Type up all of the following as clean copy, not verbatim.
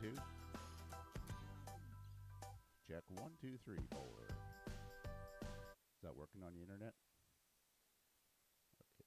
2. Check 1, 2, 3, 4. Is that working on the internet? Okay.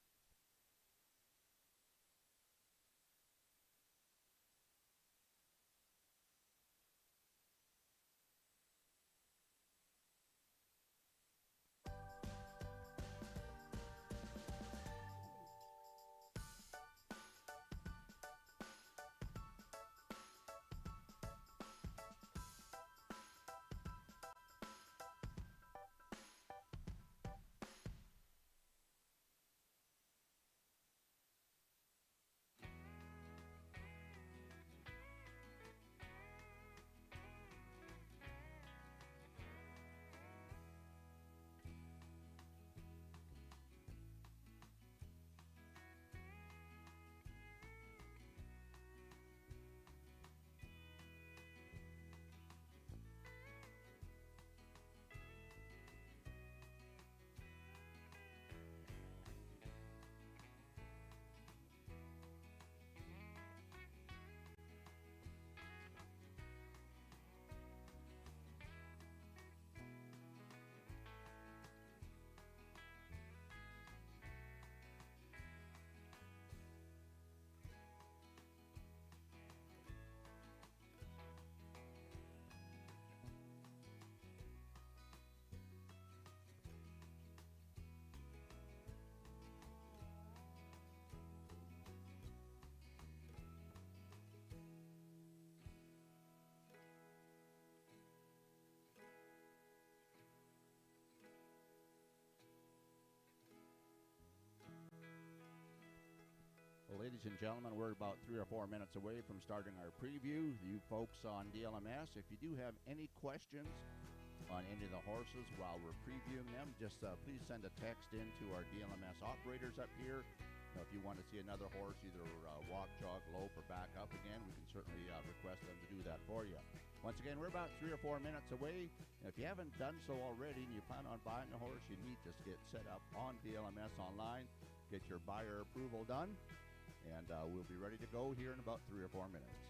Well, ladies and gentlemen, we're about 3 or 4 minutes away from starting our preview. You folks on DLMS, if you do have any questions on any of the horses while we're previewing them, just please send a text in to our DLMS operators up here. Now, if you want to see another horse either walk, jog, lope, or back up again, we can certainly request them to do that for you. Once again, we're about 3 or 4 minutes away. And if you haven't done so already and you plan on buying a horse, you need to get set up on DLMS online, get your buyer approval done, and we'll be ready to go here in about 3 or 4 minutes.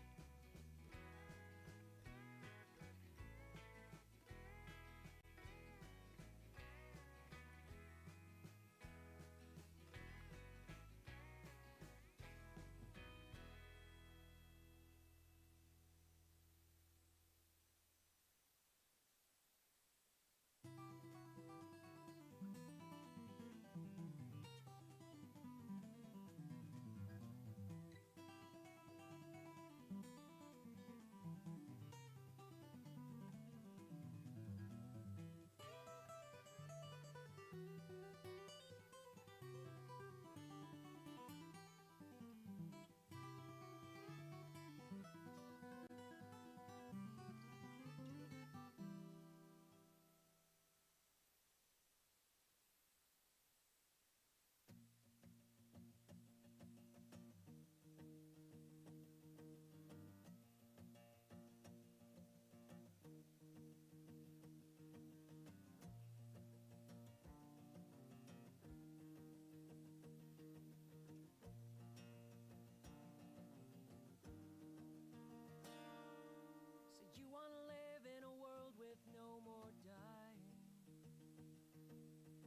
You want to live in a world with no more dying.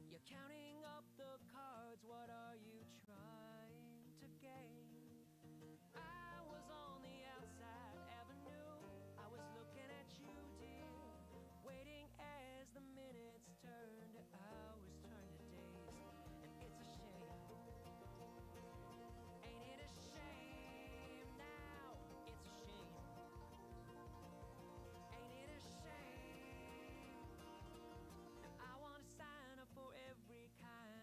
You're counting up the cards, what are you trying to gain? I was on the outside avenue, I was looking at you, dear, waiting as the minutes turned to hours, turned to days, and it's a shame. Ain't it a shame now? It's a shame. Ain't it a shame? I want to sign up for every kind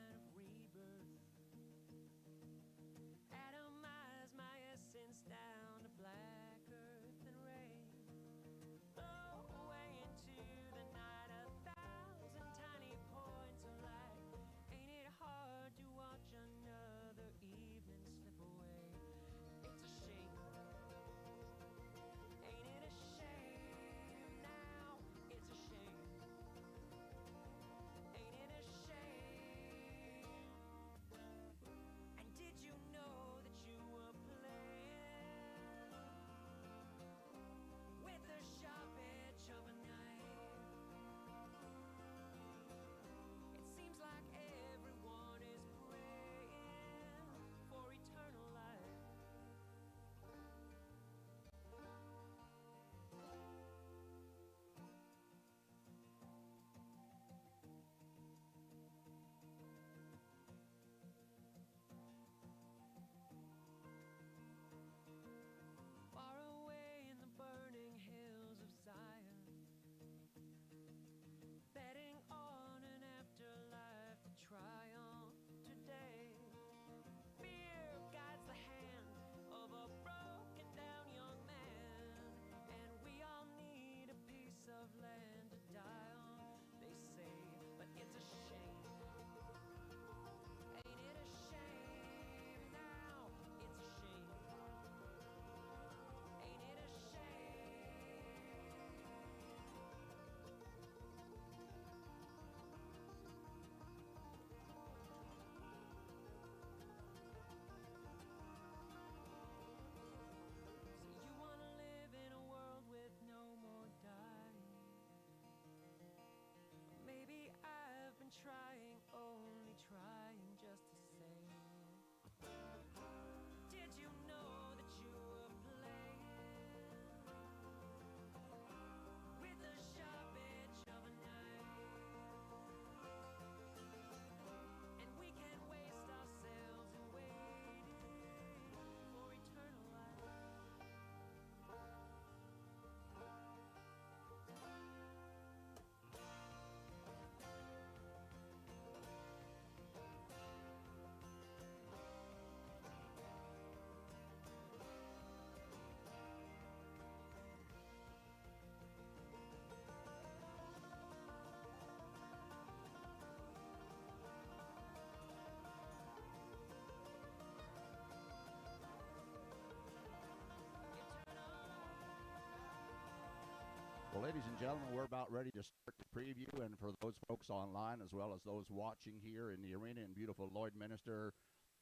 Well, ladies and gentlemen, we're about ready to start the preview, and for those folks online as well as those watching here in the arena in beautiful Lloydminster,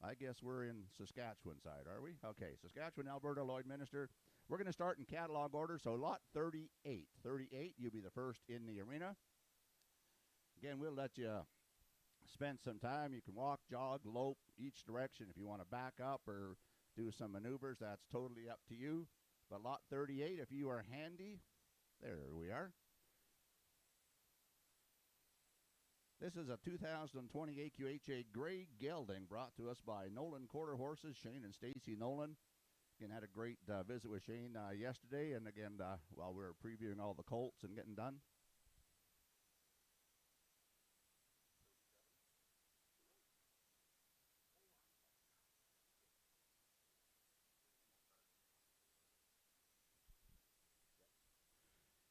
I guess we're in Saskatchewan side, are we? Okay, Saskatchewan, Alberta, Lloydminster. We're going to start in catalog order, so lot 38. 38, you'll be the first in the arena. Again, we'll let you spend some time. You can walk, jog, lope, each direction. If you want to back up or do some maneuvers, that's totally up to you. But lot 38, if you are handy, there we are. This is a 2020 AQHA Gray Gelding brought to us by Nolan Quarter Horses, Shane and Stacy Nolan. Again, had a great visit with Shane yesterday, and again, while we were previewing all the colts and getting done.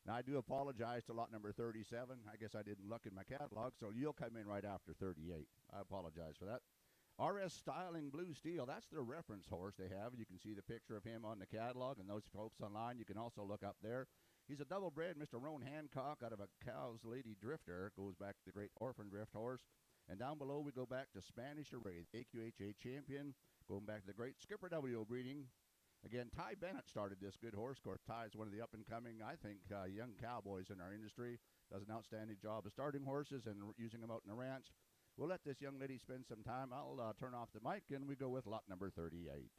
Now, I do apologize to lot number 37. I guess I didn't look in my catalog, so you'll come in right after 38. I apologize for that. RS Styling Blue Steel, that's their reference horse they have. You can see the picture of him on the catalog, and those folks online, you can also look up there. He's a double-bred Mr. Roan Hancock out of a Cow's Lady Drifter. Goes back to the great Orphan Drift horse. And down below, we go back to Spanish Array, AQHA champion, going back to the great Skipper W breeding. Again, Ty Bennett started this good horse. Of course, Ty is one of the up-and-coming, I think, young cowboys in our industry. Does an outstanding job of starting horses and using them out in the ranch. We'll let this young lady spend some time. I'll turn off the mic, and we go with lot number 38.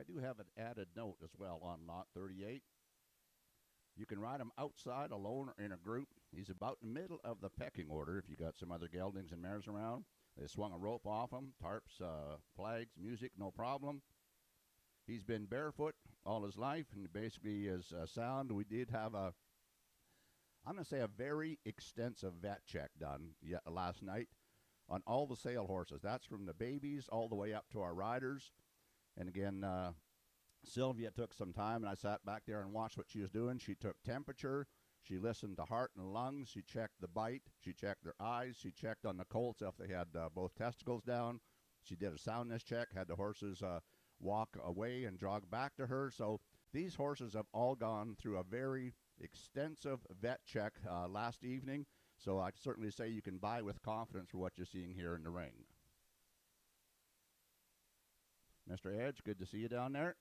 I do have an added note as well on lot 38. You can ride him outside alone or in a group. He's about in the middle of the pecking order if you got some other geldings and mares around. They swung a rope off him, tarps, flags, music, no problem. He's been barefoot all his life and basically is sound. We did have I'm going to say a very extensive vet check done last night on all the sale horses. That's from the babies all the way up to our riders. And again, Sylvia took some time, and I sat back there and watched what she was doing. She took temperature. She listened to heart and lungs. She checked the bite. She checked their eyes. She checked on the colts if they had both testicles down. She did a soundness check, had the horses walk away and jog back to her. So these horses have all gone through a very extensive vet check last evening. So I certainly say you can buy with confidence for what you're seeing here in the ring. Mr. Edge, good to see you down there.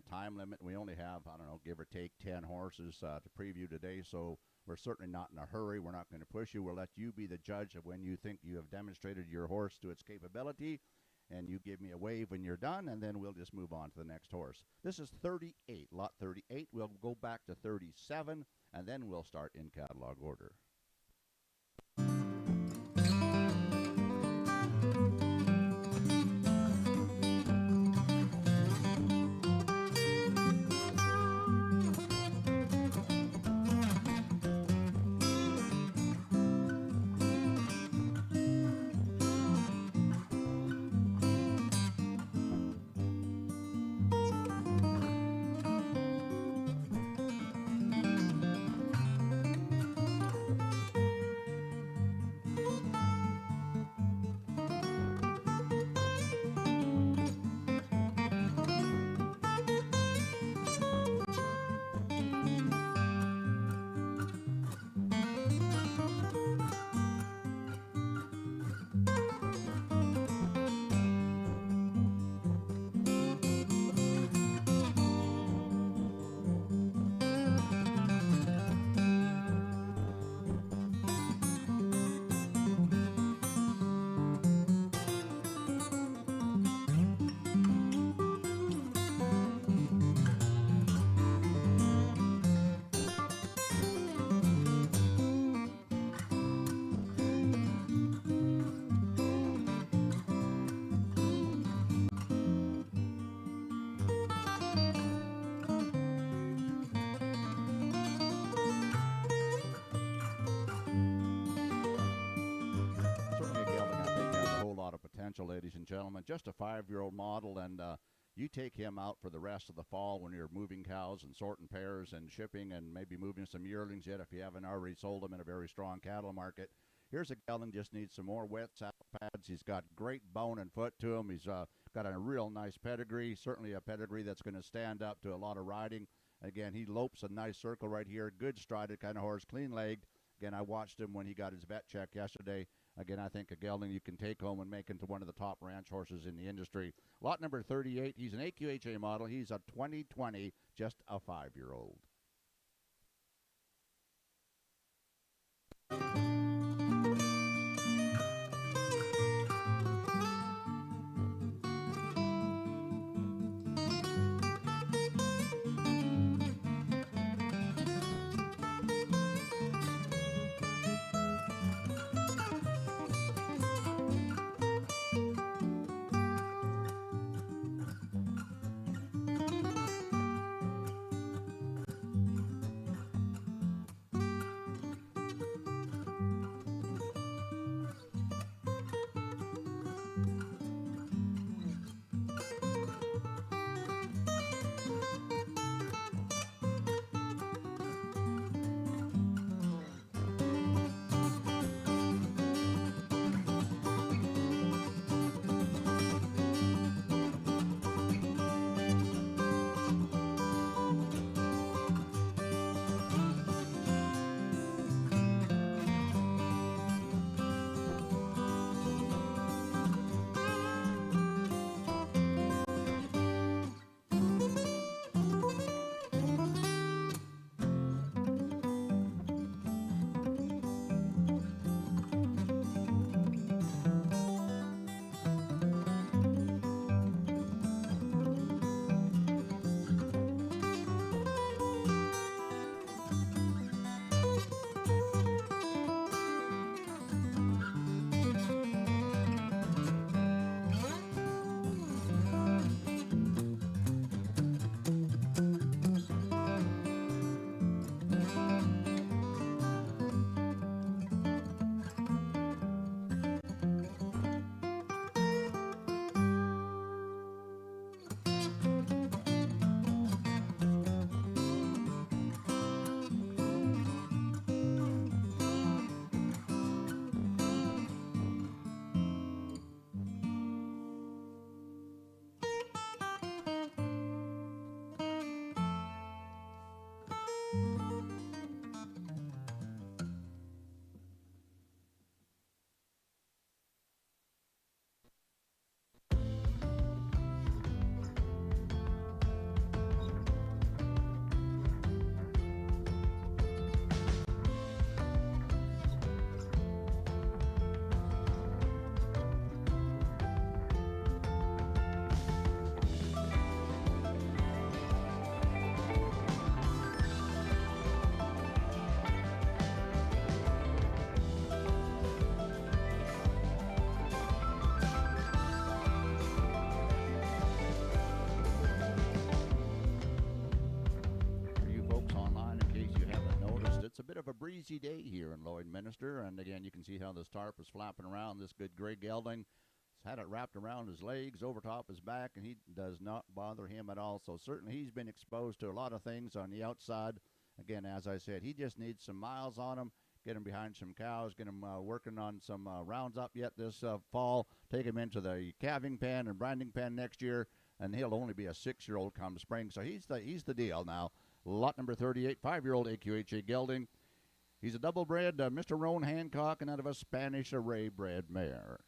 Time limit. We only have, I don't know, give or take 10 horses to preview today, so we're certainly not in a hurry. We're not going to push you. We'll let you be the judge of when you think you have demonstrated your horse to its capability, and you give me a wave when you're done, and then we'll just move on to the next horse. This is 38, lot 38. We'll go back to 37, and then we'll start in catalog order. Certainly a gelding I think has a whole lot of potential, ladies and gentlemen. Just a 5-year-old model, and you take him out for the rest of the fall when you're moving cows and sorting pairs and shipping and maybe moving some yearlings yet if you haven't already sold them in a very strong cattle market. Here's a gelding just needs some more wet saddle pads. He's got great bone and foot to him. He's got a real nice pedigree, certainly a pedigree that's going to stand up to a lot of riding. Again, he lopes a nice circle right here. Good strided kind of horse, clean-legged. Again, I watched him when he got his vet check yesterday. Again, I think a gelding you can take home and make into one of the top ranch horses in the industry. Lot number 38, he's an AQHA model. He's a 2020, just a 5-year-old. of a breezy day here in Lloydminster. And again, you can see how this tarp is flapping around. This good gray gelding has had it wrapped around his legs, over top his back, and he does not bother him at all. So certainly he's been exposed to a lot of things on the outside. Again, as I said, he just needs some miles on him. Get him behind some cows, get him working on some rounds up yet this fall, take him into the calving pen and branding pen next year, and he'll only be a 6-year-old come spring. So he's the deal now. Lot number 38, 5-year-old AQHA gelding. He's a double-bred Mr. Roan Hancock and out of a Spanish array-bred mare.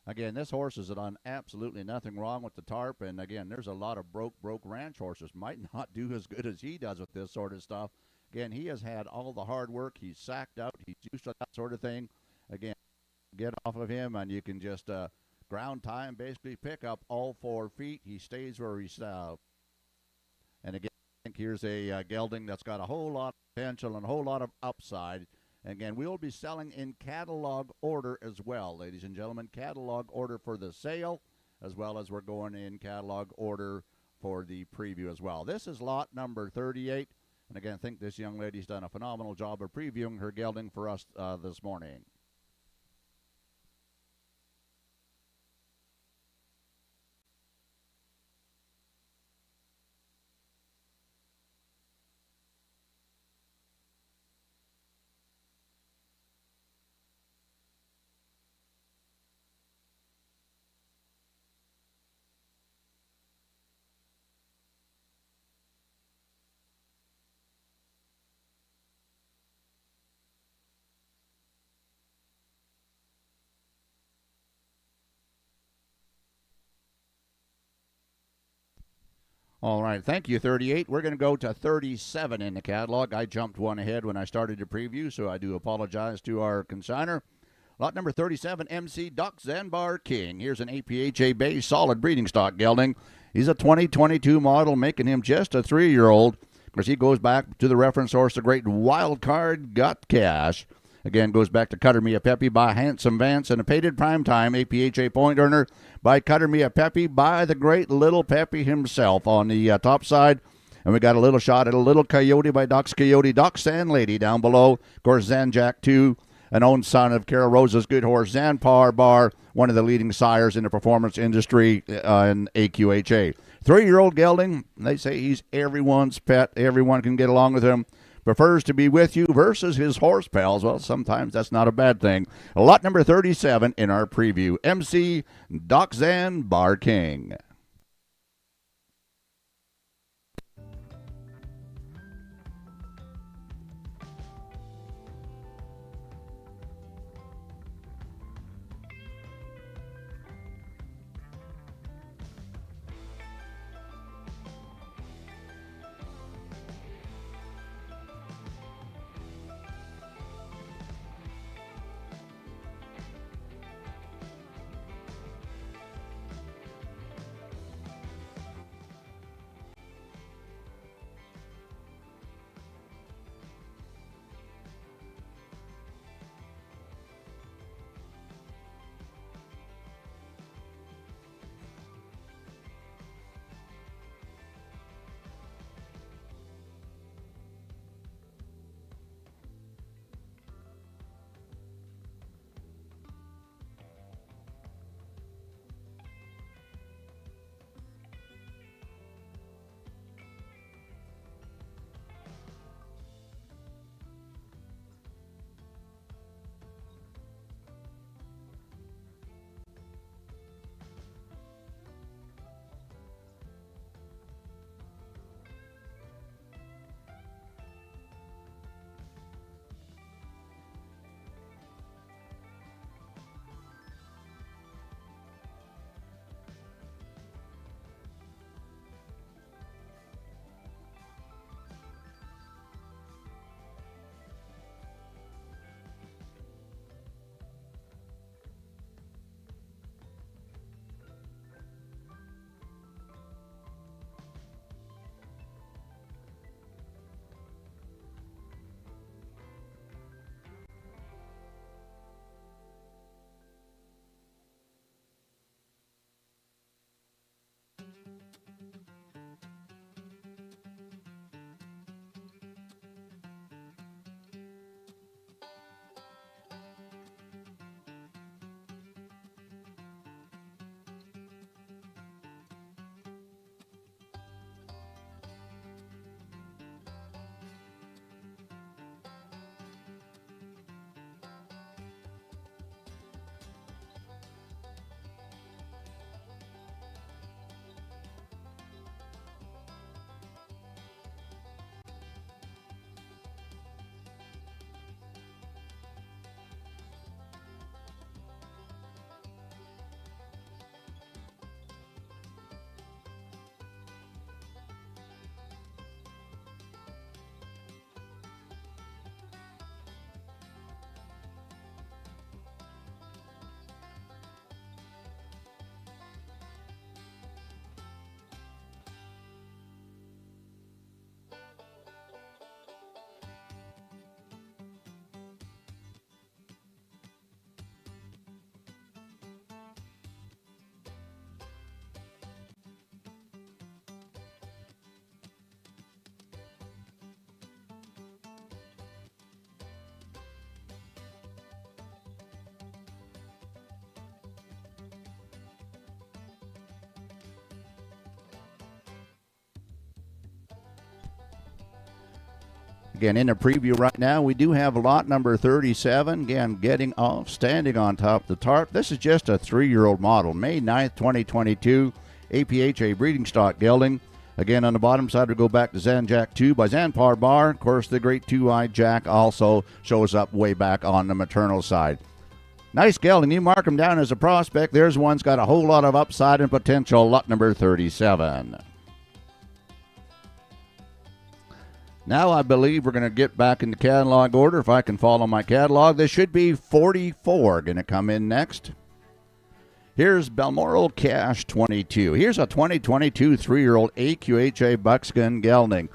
Again, this horse has done absolutely nothing wrong with the tarp. And again, there's a lot of broke ranch horses might not do as good as he does with this sort of stuff. Again, he has had all the hard work. He's sacked out. He's used to that sort of thing. Again, get off of him, and you can just ground time, basically pick up all 4 feet. He stays where he's and again, I think here's a gelding that's got a whole lot of potential and a whole lot of upside. Again, we'll be selling in catalog order as well, ladies and gentlemen. Catalog order for the sale, as well as we're going in catalog order for the preview as well. This is lot number 38. And again, I think this young lady's done a phenomenal job of previewing her gelding for us this morning. All right, thank you, 38. We're going to go to 37 in the catalog. I jumped one ahead when I started the preview, so I do apologize to our consigner. Lot number 37, MC Duck Zanbar King. Here's an APHA Bay solid breeding stock gelding. He's a 2022 model, making him just a 3-year-old. Of course, he goes back to the reference horse, the great Wild Card Got Cash. Again, goes back to Cutter Me a Peppy by Handsome Vance, and a painted primetime APHA point earner by Cutter Me a Peppy by the great Little Peppy himself on the top side. And we got a little shot at a Little Coyote by Doc's Coyote, Doc Sand Lady down below. Of course, Zanjack 2, an own son of Carol Rose's good horse, Zanpar Bar, one of the leading sires in the performance industry in AQHA. 3-year-old gelding, they say he's everyone's pet. Everyone can get along with him. Prefers to be with you versus his horse pals. Well, sometimes that's not a bad thing. Lot number 37 in our preview. MC Doc Zanbar King. Again, in the preview right now, we do have lot number 37. Again, getting off, standing on top of the tarp. This is just a 3-year-old model, May 9th, 2022, APHA breeding stock gelding. Again, on the bottom side, we go back to Zanjack 2 by Zanpar Bar. Of course, the great two-eyed Jack also shows up way back on the maternal side. Nice gelding. You mark him down as a prospect. There's one's got a whole lot of upside and potential, lot number 37. Now I believe we're going to get back into catalog order. If I can follow my catalog, this should be 44 going to come in next. Here's Balmoral Cash 22. Here's a 2022 3-year-old AQHA buckskin gelding.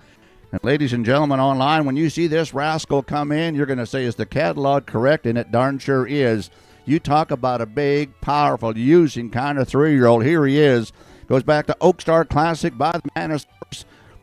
And ladies and gentlemen online, when you see this rascal come in, you're going to say, is the catalog correct? And it darn sure is. You talk about a big, powerful, using kind of 3-year-old. Here he is. Goes back to Oak Star Classic by the man of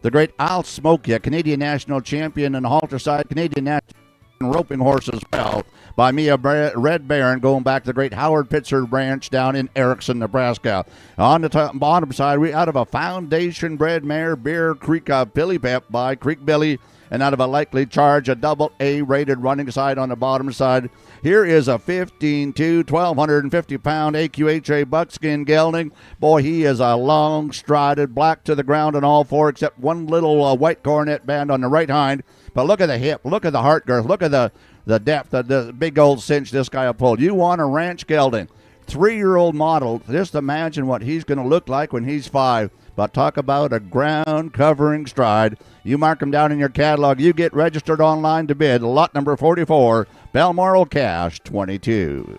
the great I'll Smoke Ya, Canadian National Champion and halter side, Canadian National roping horse as well, by Mia Red Baron, going back to the great Howard Pitzer Ranch down in Erickson, Nebraska. On the bottom side, we out of a foundation bred mare, Bear Creek Billy Pep by Creek Billy, and out of a Likely Charge, a double A rated running side on the bottom side. Here is a 15-2, 1,250-pound AQHA buckskin gelding. Boy, he is a long-strided, black to the ground on all four, except one little white coronet band on the right hind. But look at the hip, look at the heart girth, look at the depth of the big old cinch this guy will pull. You want a ranch gelding, 3-year-old model. Just imagine what he's going to look like when he's 5. But talk about a ground-covering stride. You mark him down in your catalog. You get registered online to bid. Lot number 44, Balmoral Cash 22.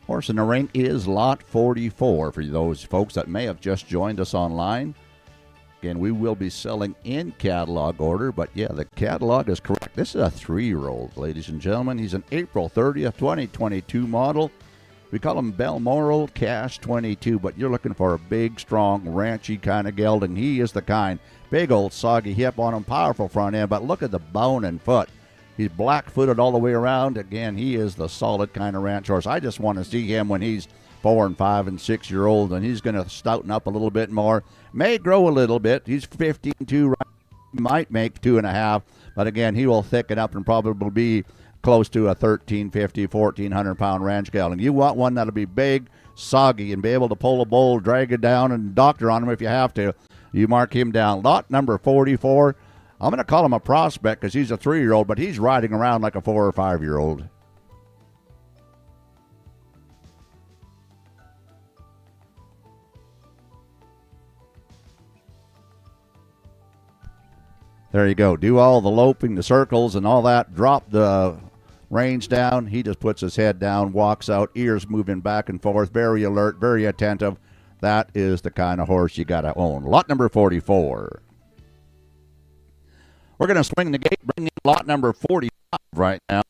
Horse in the ring is lot 44 for those folks that may have just joined us online. Again, we will be selling in catalog order, but yeah, the catalog is correct. This is a 3-year-old, ladies and gentlemen. He's an April 30th, 2022 model. We call him Balmoral Cash 22, but you're looking for a big, strong, ranchy kind of gelding. He is the kind. Big old soggy hip on him, powerful front end, but look at the bone and foot. He's black-footed all the way around. Again, he is the solid kind of ranch horse. I just want to see him when he's 4 and 5 and 6-year-old, and he's going to stouten up a little bit more. May grow a little bit. He's 15-2, right? Might make 2.5, but again, he will thicken up and probably be close to a 1,350, 1,400-pound ranch gelding. You want one that'll be big, soggy, and be able to pull a bull, drag it down, and doctor on him if you have to. You mark him down. Lot number 44. I'm going to call him a prospect because he's a 3-year-old, but he's riding around like a 4 or 5-year-old. There you go. Do all the loping, the circles, and all that. Drop the reins down. He just puts his head down, walks out, ears moving back and forth. Very alert, very attentive. That is the kind of horse you got to own. Lot number 44. We're going to swing the gate, bring in lot number 45 right now.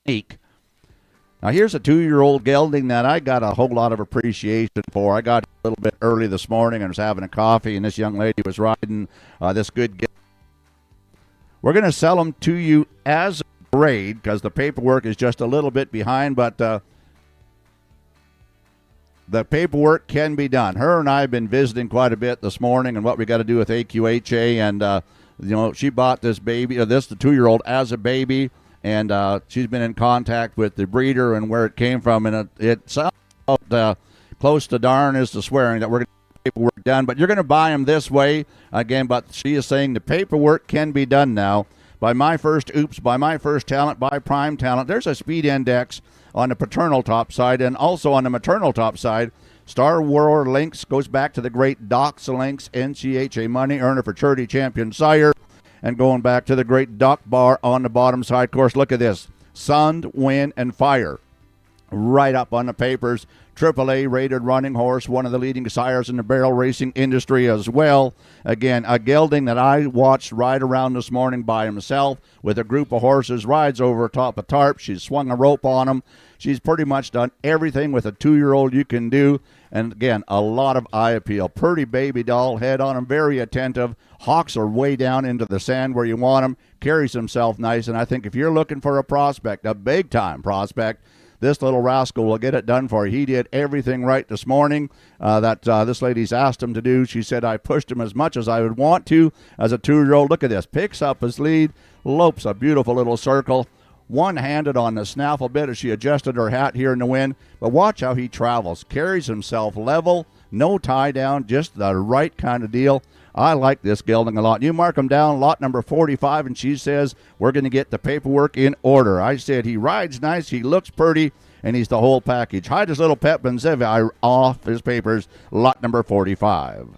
Now, here's a 2-year-old gelding that I got a whole lot of appreciation for. I got a little bit early this morning and was having a coffee, and this young lady was riding this good gelding. We're going to sell them to you as a grade because the paperwork is just a little bit behind, but the paperwork can be done. Her and I have been visiting quite a bit this morning and what we got to do with AQHA, and she bought this baby, the 2-year-old, as a baby, and she's been in contact with the breeder and where it came from, and it sounds close to darn is the swearing that we're going to get paperwork done, but you're going to buy them this way again. But she is saying the paperwork can be done now by My First Oops, by My First Talent, by Prime Talent. There's a speed index on the paternal top side, and also on the maternal top side. Star War Links goes back to the great Dox Links, NCHA money earner for Charity Champion Sire, and going back to the great Doc Bar on the bottom side. Of course, look at this. Sun, Wind, and Fire. Right up on the papers. AAA rated running horse, one of the leading sires in the barrel racing industry as well. Again, a gelding that I watched ride around this morning by himself with a group of horses, rides over top of tarp. She's swung a rope on him. She's pretty much done everything with a 2-year-old you can do. And again, a lot of eye appeal. Pretty baby doll head on him, very attentive. Hocks are way down into the sand where you want him. Carries himself nice. And I think if you're looking for a prospect, a big-time prospect, this little rascal will get it done for you. He did everything right this morning that this lady's asked him to do. She said, I pushed him as much as I would want to as a 2-year-old. Look at this. Picks up his lead, lopes a beautiful little circle. One-handed on the snaffle bit as she adjusted her hat here in the wind. But watch how he travels. Carries himself level, no tie down, just the right kind of deal. I like this gelding a lot. You mark him down, lot number 45, and she says we're going to get the paperwork in order. I said he rides nice, he looks pretty, and he's the whole package. Hide his little pet Benzevi off his papers, lot number 45.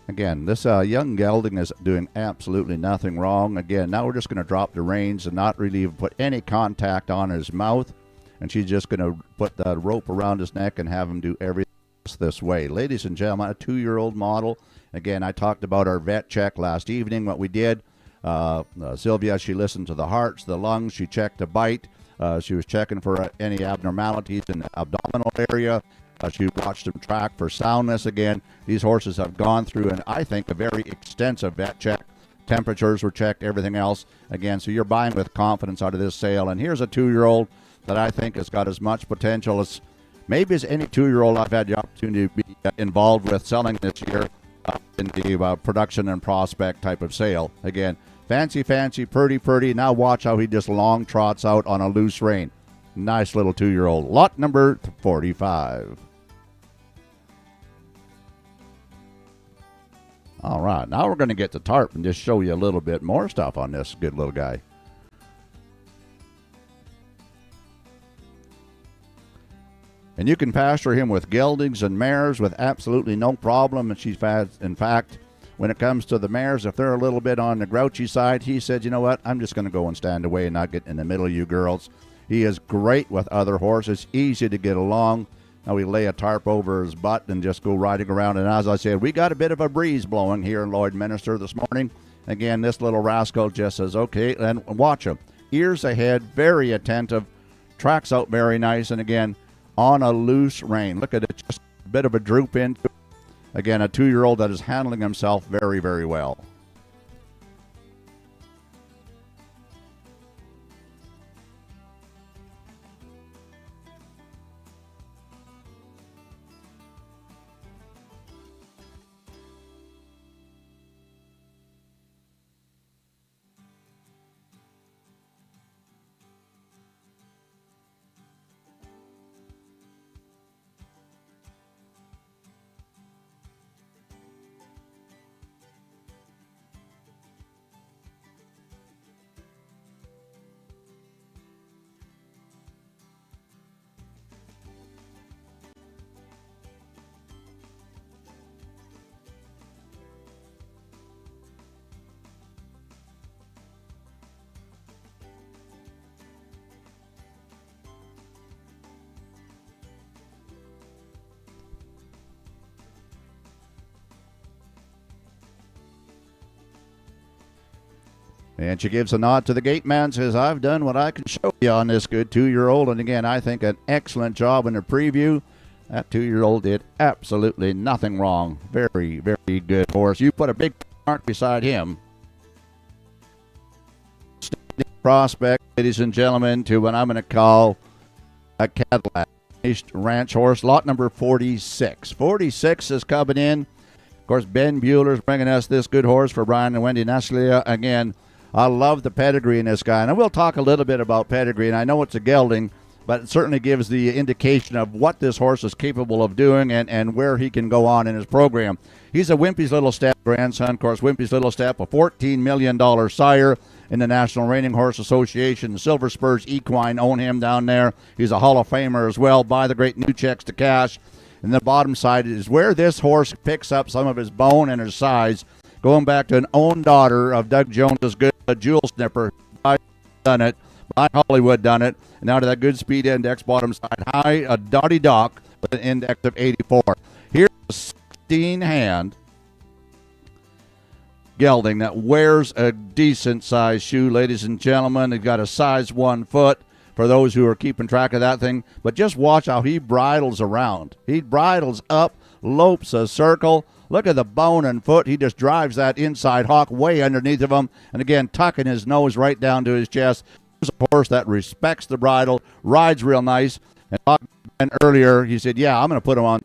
Again, this young gelding is doing absolutely nothing wrong. Again, now we're just going to drop the reins and not really even put any contact on his mouth. And she's just going to put the rope around his neck and have him do everything this way. Ladies and gentlemen, a 2-year-old model. Again, I talked about our vet check last evening, what we did. Sylvia, she listened to the hearts, the lungs. She checked the bite. She was checking for any abnormalities in the abdominal area. She watched them track for soundness. Again, these horses have gone through, and I think, a very extensive vet check. Temperatures were checked, everything else. Again, so you're buying with confidence out of this sale. And here's a 2-year-old that I think has got as much potential as maybe as any 2-year-old I've had the opportunity to be involved with selling this year in the production and prospect type of sale. Again, fancy, pretty. Now watch how he just long trots out on a loose rein. Nice little 2-year-old. Lot number 45. All right, now we're going to get to Tarp and just show you a little bit more stuff on this good little guy. And you can pasture him with geldings and mares with absolutely no problem. And she's in fact, when it comes to the mares, if they're a little bit on the grouchy side, he said, you know what, I'm just going to go and stand away and not get in the middle of you girls. He is great with other horses, easy to get along. Now we lay a tarp over his butt and just go riding around. And as I said, we got a bit of a breeze blowing here in Lloydminster this morning. Again, this little rascal just says, okay, and watch him. Ears ahead, very attentive, tracks out very nice, and again, on a loose rein. Look at it, just a bit of a droop into it. Again, a 2-year-old that is handling himself very, very well. And she gives a nod to the gate man, says, I've done what I can show you on this good 2-year-old. And again, I think an excellent job in the preview. That 2-year-old did absolutely nothing wrong. Very, very good horse. You put a big mark beside him. Standing prospect, ladies and gentlemen, to what I'm going to call a Cadillac ranch horse. Lot number 46. 46 is coming in. Of course, Ben Bueller's bringing us this good horse for Brian and Wendy Neslia. Again, I love the pedigree in this guy. And I will talk a little bit about pedigree, and I know it's a gelding, but it certainly gives the indication of what this horse is capable of doing and where he can go on in his program. He's a Wimpy's Little Step grandson. Of course, Wimpy's Little Step, a $14 million sire in the National Reining Horse Association. The Silver Spurs Equine own him down there. He's a Hall of Famer as well. Buy the great new checks to cash. And the bottom side is where this horse picks up some of his bone and his size, going back to an own daughter of Doug Jones's good Jewel Snipper. Done it. By Hollywood done it. And now to that good speed index, bottom side high, a Dottie Dock with an index of 84. Here's a 16-hand gelding that wears a decent size shoe, ladies and gentlemen. He's got a size 1 foot for those who are keeping track of that thing. But just watch how he bridles around. He bridles up, lopes a circle. Look at the bone and foot. He just drives that inside hock way underneath of him. And again, tucking his nose right down to his chest. Here's a horse that respects the bridle, rides real nice. And earlier, he said, yeah, I'm going to put him on,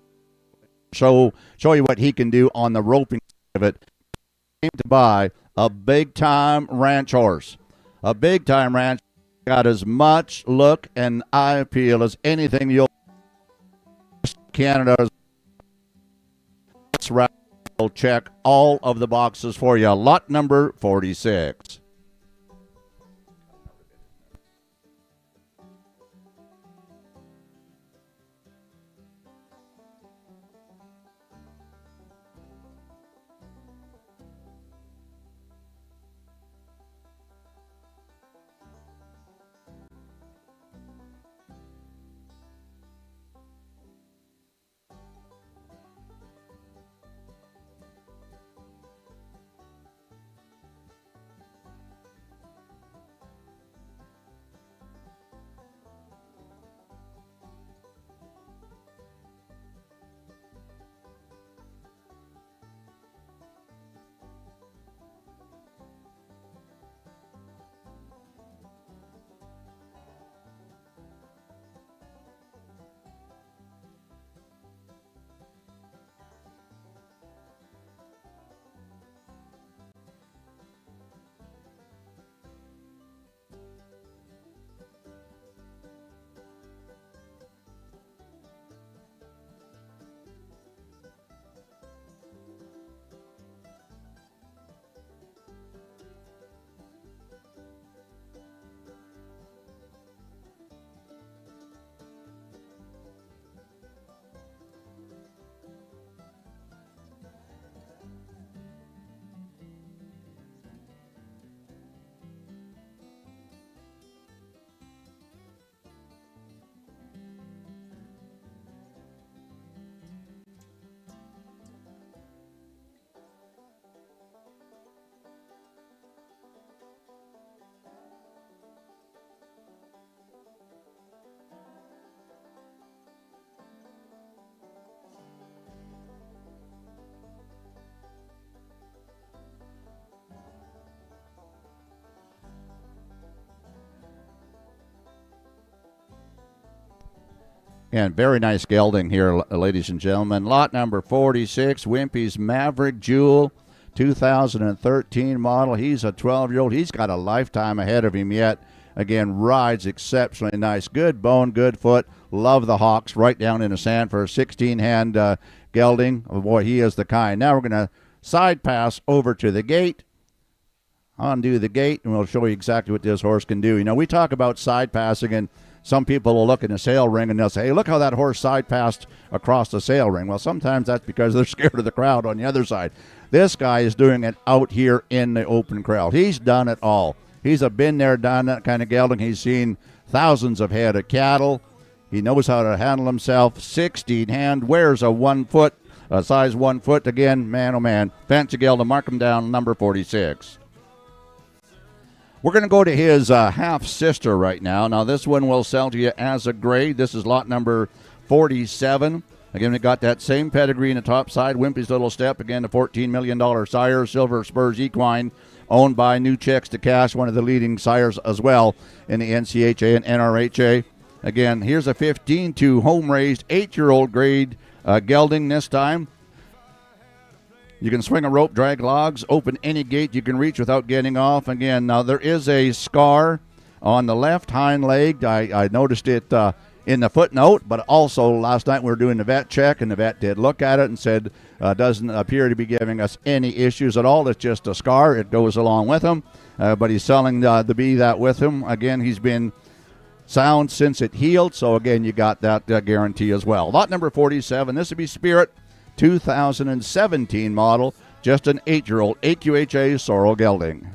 show you what he can do on the roping side of it. He came to buy a big-time ranch horse. A big-time ranch. Got as much look and eye appeal as anything you'll Canada's. Will check all of the boxes for you. Lot number 46. And very nice gelding here, ladies and gentlemen. Lot number 46, Wimpy's Maverick Jewel, 2013 model. He's a 12-year-old. He's got a lifetime ahead of him yet. Again, rides exceptionally nice. Good bone, good foot. Love the hocks right down in the sand for a 16-hand gelding. Oh, boy, he is the kind. Now we're going to side pass over to the gate. Undo the gate, and we'll show you exactly what this horse can do. You know, we talk about side passing, and some people will look in the sale ring and they'll say, hey, look how that horse side passed across the sale ring. Well, sometimes that's because they're scared of the crowd on the other side. This guy is doing it out here in the open crowd. He's done it all. He's a been there, done that kind of gelding. He's seen thousands of head of cattle. He knows how to handle himself. 16-hand, wears a 1 foot, a size 1 foot. Again, man, oh man. Fancy gelding, mark him down, number 46. We're going to go to his half-sister right now. Now, this one will sell to you as a grade. This is lot number 47. Again, we got that same pedigree in the top side. Wimpy's Little Step. Again, the $14 million sire. Silver Spurs Equine, owned by New Checks to Cash, one of the leading sires as well in the NCHA and NRHA. Again, here's a 15-2 home-raised 8-year-old grade gelding this time. You can swing a rope, drag logs, open any gate you can reach without getting off. Again, now there is a scar on the left hind leg. I noticed it in the footnote, but also last night we were doing the vet check, and the vet did look at it and said doesn't appear to be giving us any issues at all. It's just a scar. It goes along with him, but he's selling the bee that with him. Again, he's been sound since it healed, so again, you got that guarantee as well. Lot number 47, this would be Spirit, 2017 model, just an 8-year-old AQHA sorrel gelding.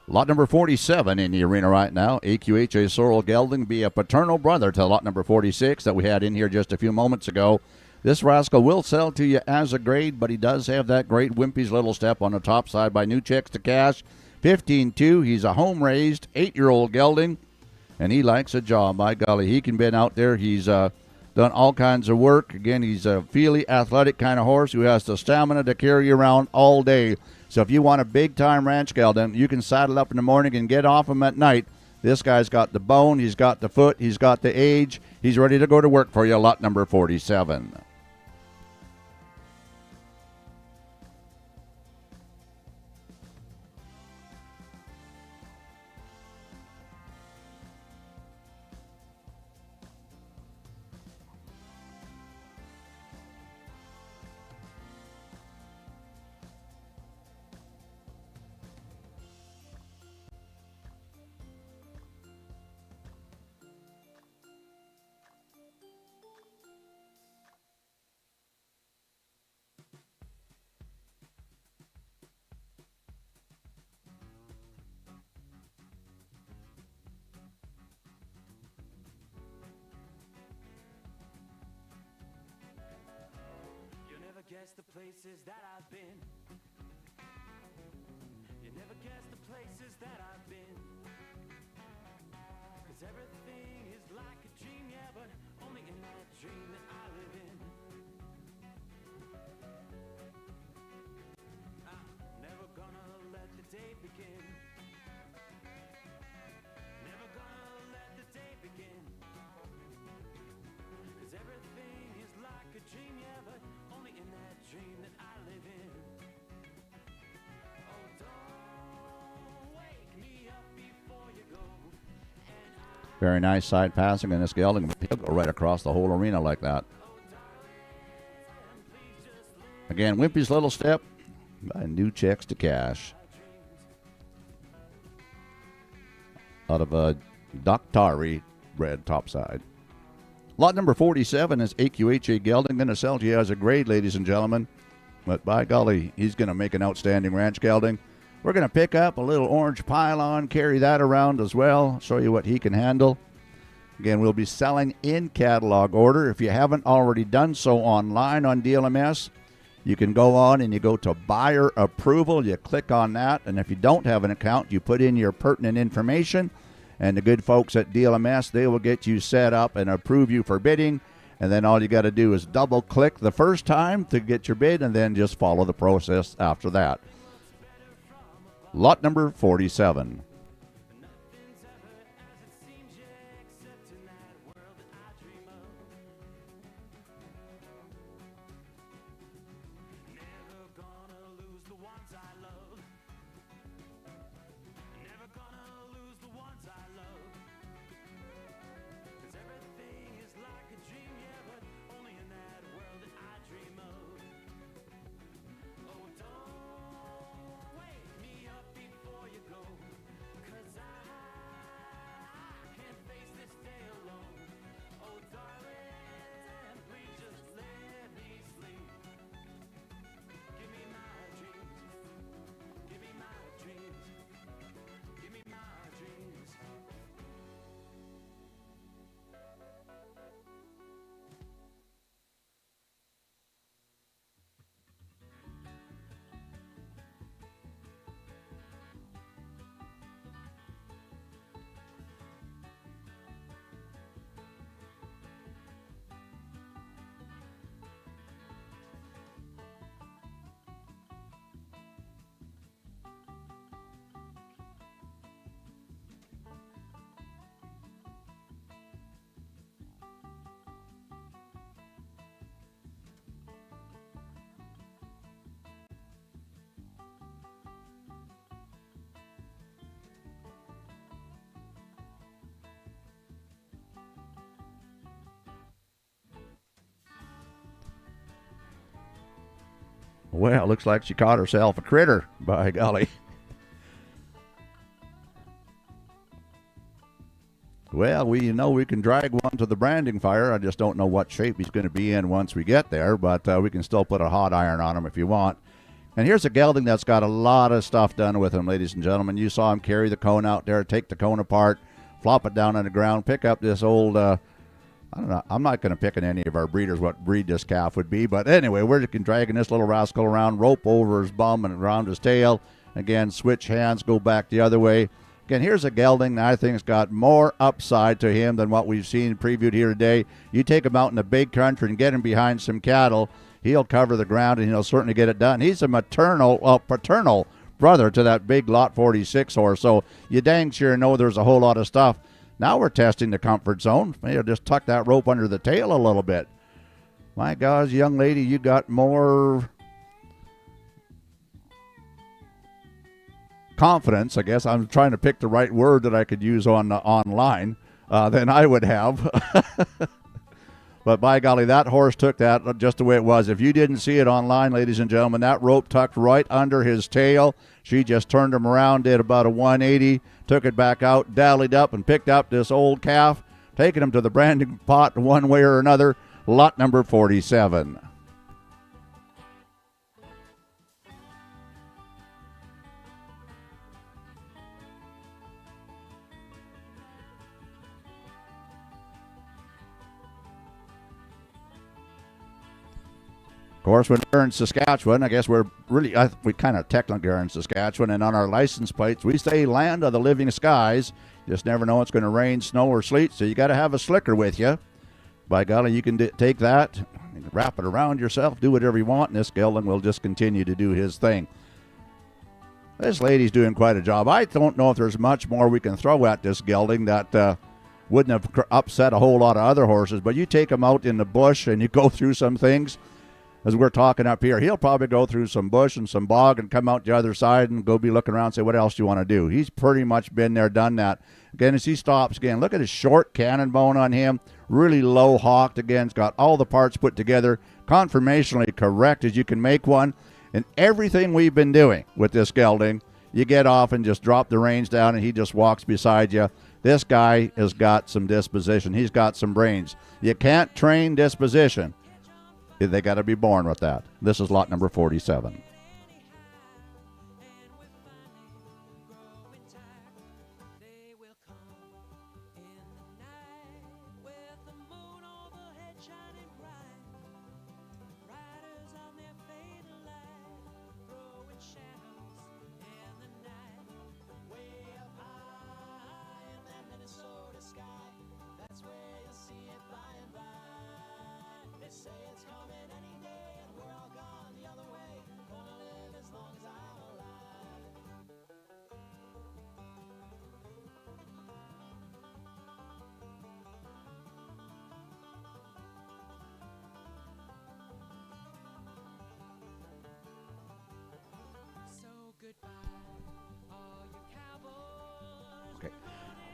Lot number 47 in the arena right now. AQHA Sorrel Gelding be a paternal brother to lot number 46 that we had in here just a few moments ago. This rascal will sell to you as a grade, but he does have that great Wimpy's Little Step on the top side by New Checks to Cash. 15-2. He's a home-raised 8-year-old gelding, and he likes a job. By golly, he can been out there. He's done all kinds of work. Again, he's a feely, athletic kind of horse who has the stamina to carry you around all day. So if you want a big-time ranch gelding, you can saddle up in the morning and get off him at night. This guy's got the bone, he's got the foot, he's got the age. He's ready to go to work for you, lot number 47. You never guess the places that I've been. You never guess the places that I've been. 'Cause everything is like a dream, yeah, but only in that dream that I live in. I'm never gonna let the day begin. Never gonna let the day begin. 'Cause everything is like a dream, yeah, but only in that dream that I live in. Oh, don't wake me up before you go. Very nice side passing in this gelding. He'll go right across the whole arena like that. Again, Wimpy's Little Step by New Checks to Cash. Out of a Doctari red topside. Lot number 47 is AQHA Gelding. Going to sell to you as a grade, ladies and gentlemen. But by golly, he's going to make an outstanding ranch gelding. We're going to pick up a little orange pylon, carry that around as well, show you what he can handle. Again, we'll be selling in catalog order. If you haven't already done so online on DLMS, you can go on and you go to buyer approval. You click on that, and if you don't have an account, you put in your pertinent information, and the good folks at DLMS, they will get you set up and approve you for bidding. And then all you got to do is double click the first time to get your bid, and then just follow the process after that. Lot number 47. Well, looks like she caught herself a critter, by golly. Well, we know we can drag one to the branding fire. I just don't know what shape he's going to be in once we get there, but we can still put a hot iron on him if you want. And here's a gelding that's got a lot of stuff done with him, ladies and gentlemen. You saw him carry the cone out there, take the cone apart, flop it down on the ground, pick up this old, I don't know, I'm not going to pick on any of our breeders what breed this calf would be, but anyway, we're dragging this little rascal around, rope over his bum and around his tail. Again, switch hands, go back the other way. Again, here's a gelding that I think has got more upside to him than what we've seen previewed here today. You take him out in the big country and get him behind some cattle, he'll cover the ground and he'll certainly get it done. He's a paternal brother to that big Lot 46 horse, so you dang sure know there's a whole lot of stuff. Now we're testing the comfort zone. Maybe just tuck that rope under the tail a little bit. My gosh, young lady, you got more confidence, I guess. I'm trying to pick the right word that I could use on online than I would have. But by golly, that horse took that just the way it was. If you didn't see it online, ladies and gentlemen, that rope tucked right under his tail. She just turned him around, did about a 180, took it back out, dallied up, and picked up this old calf, taking him to the branding pot one way or another. Lot number 47. Of course, when we're in Saskatchewan, I guess we kind of technically are in Saskatchewan, and on our license plates, we say land of the living skies. You just never know it's going to rain, snow, or sleet, so you got to have a slicker with you. By golly, you can take that, wrap it around yourself, do whatever you want, and this gelding will just continue to do his thing. This lady's doing quite a job. I don't know if there's much more we can throw at this gelding that wouldn't have upset a whole lot of other horses, but you take him out in the bush and you go through some things. As we're talking up here, he'll probably go through some bush and some bog and come out the other side and go be looking around and say, what else do you want to do? He's pretty much been there, done that. Again, as he stops, again, look at his short cannon bone on him. Really low hawked. Again, it's got all the parts put together. Conformationally correct as you can make one. And everything we've been doing with this gelding, you get off and just drop the reins down and he just walks beside you. This guy has got some disposition. He's got some brains. You can't train disposition. They got to be born with that. This is lot number 47.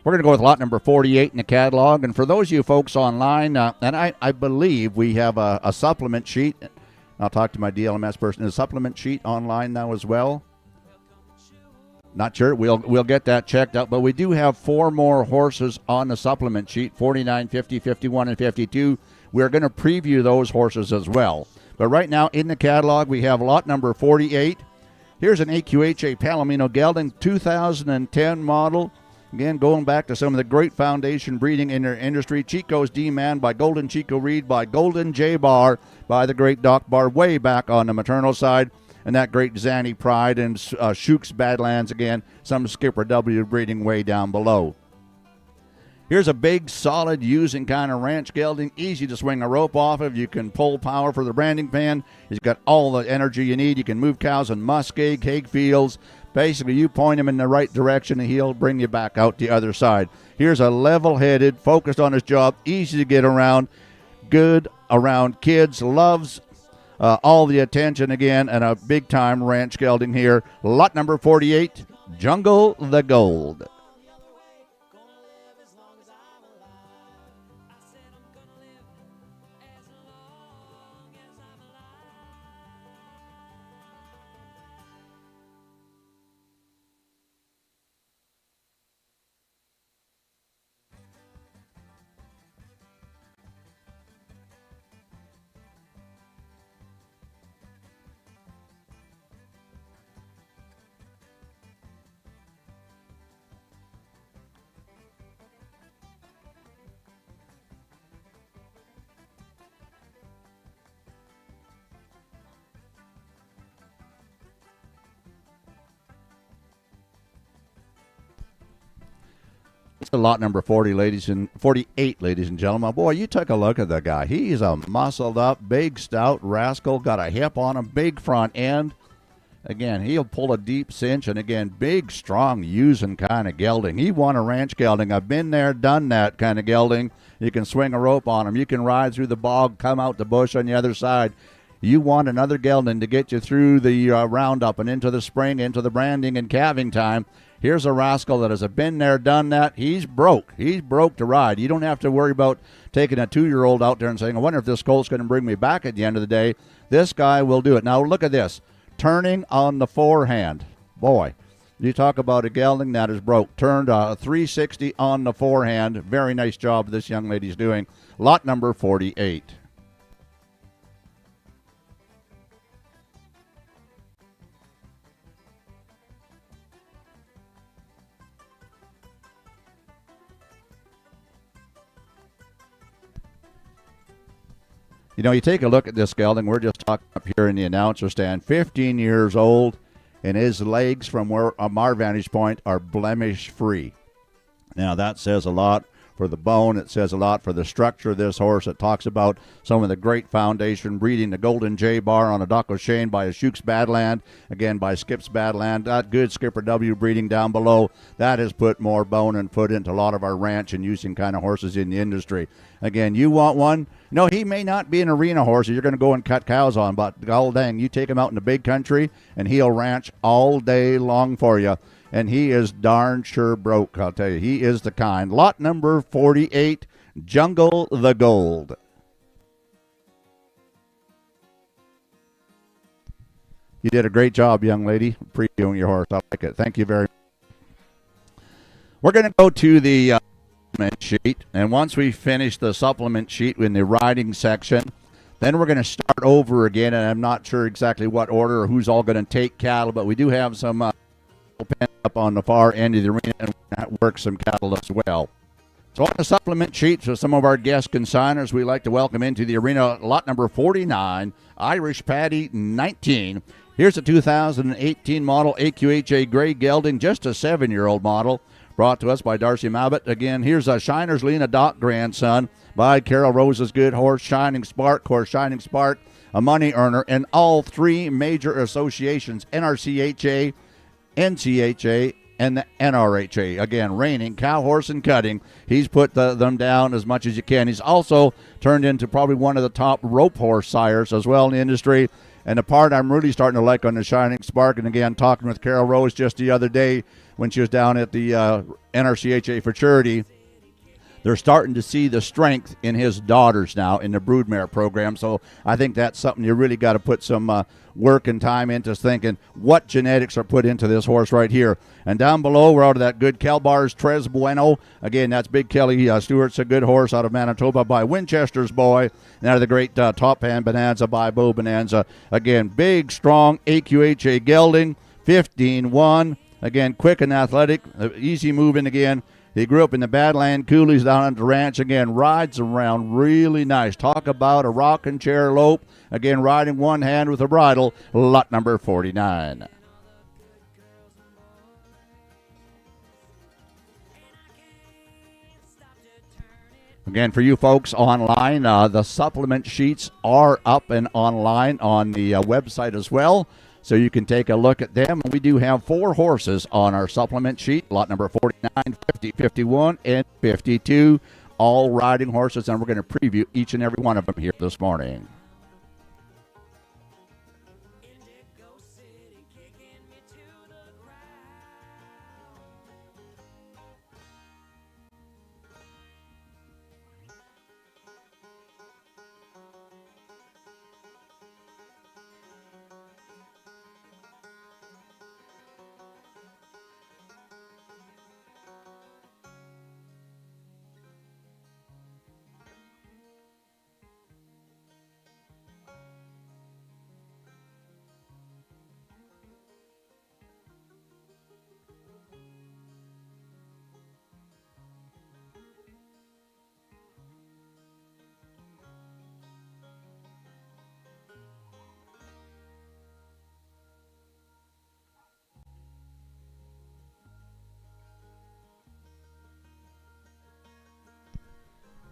We're going to go with lot number 48 in the catalog. And for those of you folks online, and I believe we have a supplement sheet. I'll talk to my DLMS person. A supplement sheet online now as well. Not sure. We'll get that checked out. But we do have 4 more horses on the supplement sheet, 49, 50, 51, and 52. We're going to preview those horses as well. But right now in the catalog, we have lot number 48. Here's an AQHA Palomino gelding, 2010 model. Again, going back to some of the great foundation breeding in their industry. Chico's D-Man by Golden Chico Reed, by Golden J Bar, by the great Doc Bar way back on the maternal side. And that great Zanny Pride and Shook's Badlands again. Some Skipper W breeding way down below. Here's a big, solid, using kind of ranch gelding. Easy to swing a rope off of. You can pull power for the branding pan. He's got all the energy you need. You can move cows in muskeg, hay fields. Basically, you point him in the right direction, and he'll bring you back out the other side. Here's a level-headed, focused on his job, easy to get around, good around kids, loves all the attention again, and a big-time ranch gelding here. Lot number 48, Jungle the Gold. lot number 48, ladies and gentlemen. Boy, you take a look at the guy. He's a muscled up, big, stout rascal, got a hip on him, big front end. Again, he'll pull a deep cinch, and again, big, strong, using kind of gelding. He won a ranch gelding. I've been there, done that kind of gelding. You can swing a rope on him. You can ride through the bog, come out the bush on the other side. You want another gelding to get you through the roundup and into the spring, into the branding and calving time. Here's a rascal that has been there, done that. He's broke. He's broke to ride. You don't have to worry about taking a 2-year-old out there and saying, I wonder if this colt's going to bring me back at the end of the day. This guy will do it. Now, look at this. Turning on the forehand. Boy, you talk about a gelding that is broke. Turned 360 on the forehand. Very nice job this young lady's doing. Lot number 48. You know, you take a look at this gelding. We're just talking up here in the announcer stand. 15 years old, and his legs, from our vantage point, are blemish-free. Now, that says a lot for the bone. It says a lot for the structure of this horse. It talks about some of the great foundation breeding, the Golden J Bar on a Doc O'Shane by a Shook's Badland, again by Skip's Badland. That good Skipper W breeding down below, that has put more bone and foot into a lot of our ranch and using kind of horses in the industry. Again, you want one? No, he may not be an arena horse that you're going to go and cut cows on, but god dang, you take him out in the big country and he'll ranch all day long for you. And he is darn sure broke, I'll tell you. He is the kind. Lot number 48, Jungle the Gold. You did a great job, young lady, previewing your horse. I like it. Thank you very much. We're going to go to the supplement sheet. And once we finish the supplement sheet in the riding section, then we're going to start over again. And I'm not sure exactly what order or who's all going to take cattle, but we do have some pen up on the far end of the arena and work some cattle as well. So on the supplement sheet, for some of our guest consigners, we like to welcome into the arena lot number 49, Irish Paddy 19. Here's a 2018 model AQHA Gray Gelding, just a 7-year-old model, brought to us by Darcy Mabbott. Again, here's a Shiner's Lena Doc grandson by Carol Rose's good horse, Shining Spark. Horse Shining Spark, a money earner in all 3 major associations, NRCHA, NCHA, and the NRHA. Again, reining, cow, horse, and cutting. He's put them down as much as you can. He's also turned into probably one of the top rope horse sires as well in the industry. And the part I'm really starting to like on the Shining Spark, and again, talking with Carol Rose just the other day when she was down at the NRCHA Futurity, they're starting to see the strength in his daughters now in the broodmare program. So I think that's something you really got to put some work and time into, thinking what genetics are put into this horse right here. And down below, we're out of that good Kelbar's Tres Bueno. Again, that's Big Kelly Stewart's a good horse out of Manitoba by Winchester's Boy. And out of the great Top Hand Bonanza by Bo Bonanza. Again, big, strong AQHA gelding, 15-1. Again, quick and athletic, easy moving again. He grew up in the Badland Coolies down on the ranch. Again, rides around really nice. Talk about a rocking chair lope. Again, riding one hand with a bridle. Lot number 49. Again, for you folks online, the supplement sheets are up and online on the website as well. So you can take a look at them. We do have 4 horses on our supplement sheet, lot number 49, 50, 51, and 52, all riding horses, and we're going to preview each and every one of them here this morning.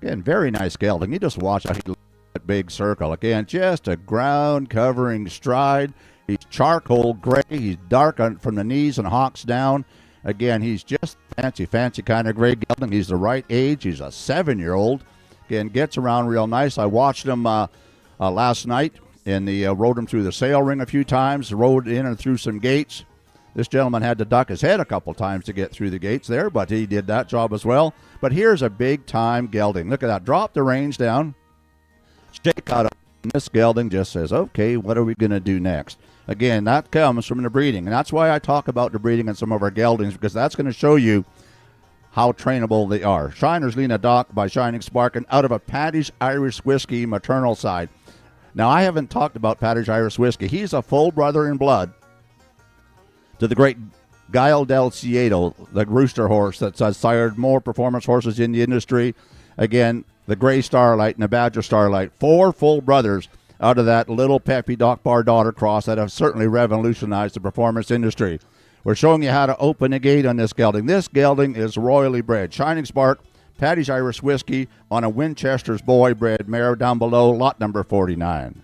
Again, very nice gelding. You just watch how he looks at that big circle. Again, just a ground covering stride. He's charcoal gray. He's dark from the knees and hocks down. Again, he's just fancy kind of gray gelding. He's the right age. He's a 7-year-old. Again, gets around real nice. I watched him last night, and rode him through the sale ring a few times, rode in and through some gates. This gentleman had to duck his head a couple times to get through the gates there, but he did that job as well. But here's a big-time gelding. Look at that. Drop the reins down. Shake out. And this gelding just says, okay, what are we going to do next? Again, that comes from the breeding. And that's why I talk about the breeding in some of our geldings, because that's going to show you how trainable they are. Shiner's Lena Doc by Shining Spark, and out of a Paddy's Irish Whiskey maternal side. Now, I haven't talked about Paddy's Irish Whiskey. He's a full brother in blood to the great Gael del Ciedo, the rooster horse that's sired more performance horses in the industry. Again, the Gray Starlight and the Badger Starlight, 4 full brothers out of that little Peppy Doc Bar daughter cross that have certainly revolutionized the performance industry. We're showing you how to open a gate on this gelding. This gelding is royally bred. Shining Spark, Paddy's Irish Whiskey on a Winchester's Boy bred mare down below, lot number 49.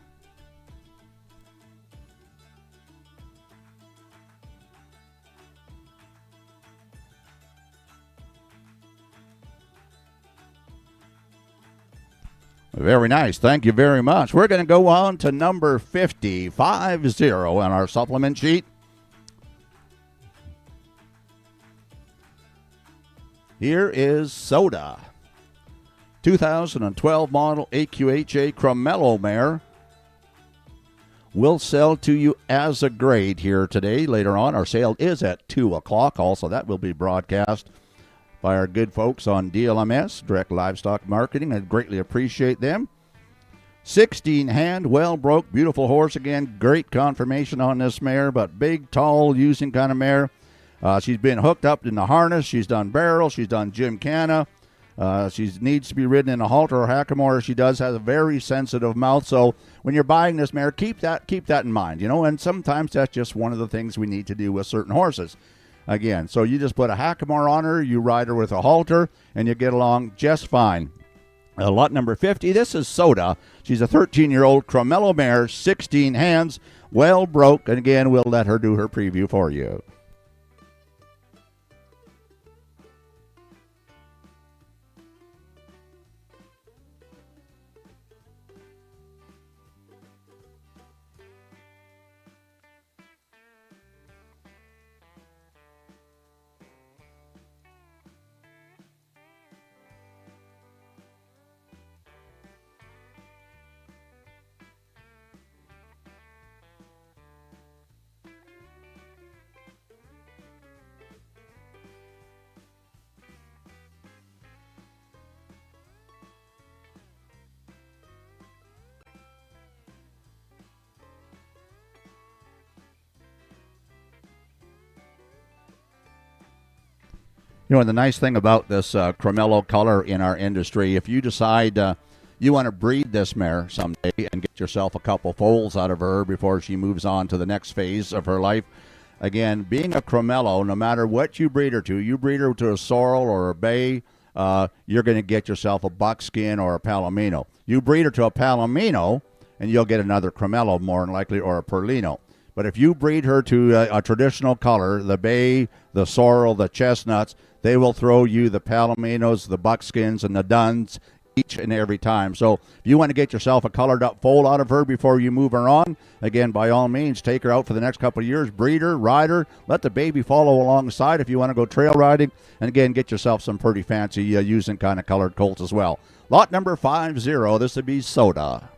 Very nice. Thank you very much. We're going to go on to number 50, 50 on our supplement sheet. Here is Soda. 2012 model AQHA Cremello mare. We'll sell to you as a grade here today. Later on, our sale is at 2 o'clock. Also, that will be broadcast by our good folks on DLMS, Direct Livestock Marketing. I greatly appreciate them. 16 hand, well broke, beautiful horse. Again, great conformation on this mare, but big, tall, using kind of mare. She's been hooked up in the harness. She's done barrel. She's done gymkhana. She needs to be ridden in a halter or hackamore. She does have a very sensitive mouth. So when you're buying this mare, keep that in mind, And sometimes that's just one of the things we need to do with certain horses. Again, so you just put a hackamore on her, you ride her with a halter, and you get along just fine. Lot number 50, this is Soda. She's a 13-year-old Cremello mare, 16 hands, well broke, and again, we'll let her do her preview for you. The nice thing about this Cremello color in our industry, if you decide you want to breed this mare someday and get yourself a couple foals out of her before she moves on to the next phase of her life, again, being a Cremello, no matter what you breed her to a sorrel or a bay, you're going to get yourself a buckskin or a palomino. You breed her to a palomino, and you'll get another Cremello more than likely, or a Perlino. But if you breed her to a traditional color, the bay, the sorrel, the chestnuts, they will throw you the palominos, the buckskins, and the duns each and every time. So if you want to get yourself a colored up foal out of her before you move her on, again, by all means, take her out for the next couple of years, breed her, ride her, let the baby follow alongside if you want to go trail riding, and again, get yourself some pretty fancy using kind of colored colts as well. Lot number 50, this would be Soda.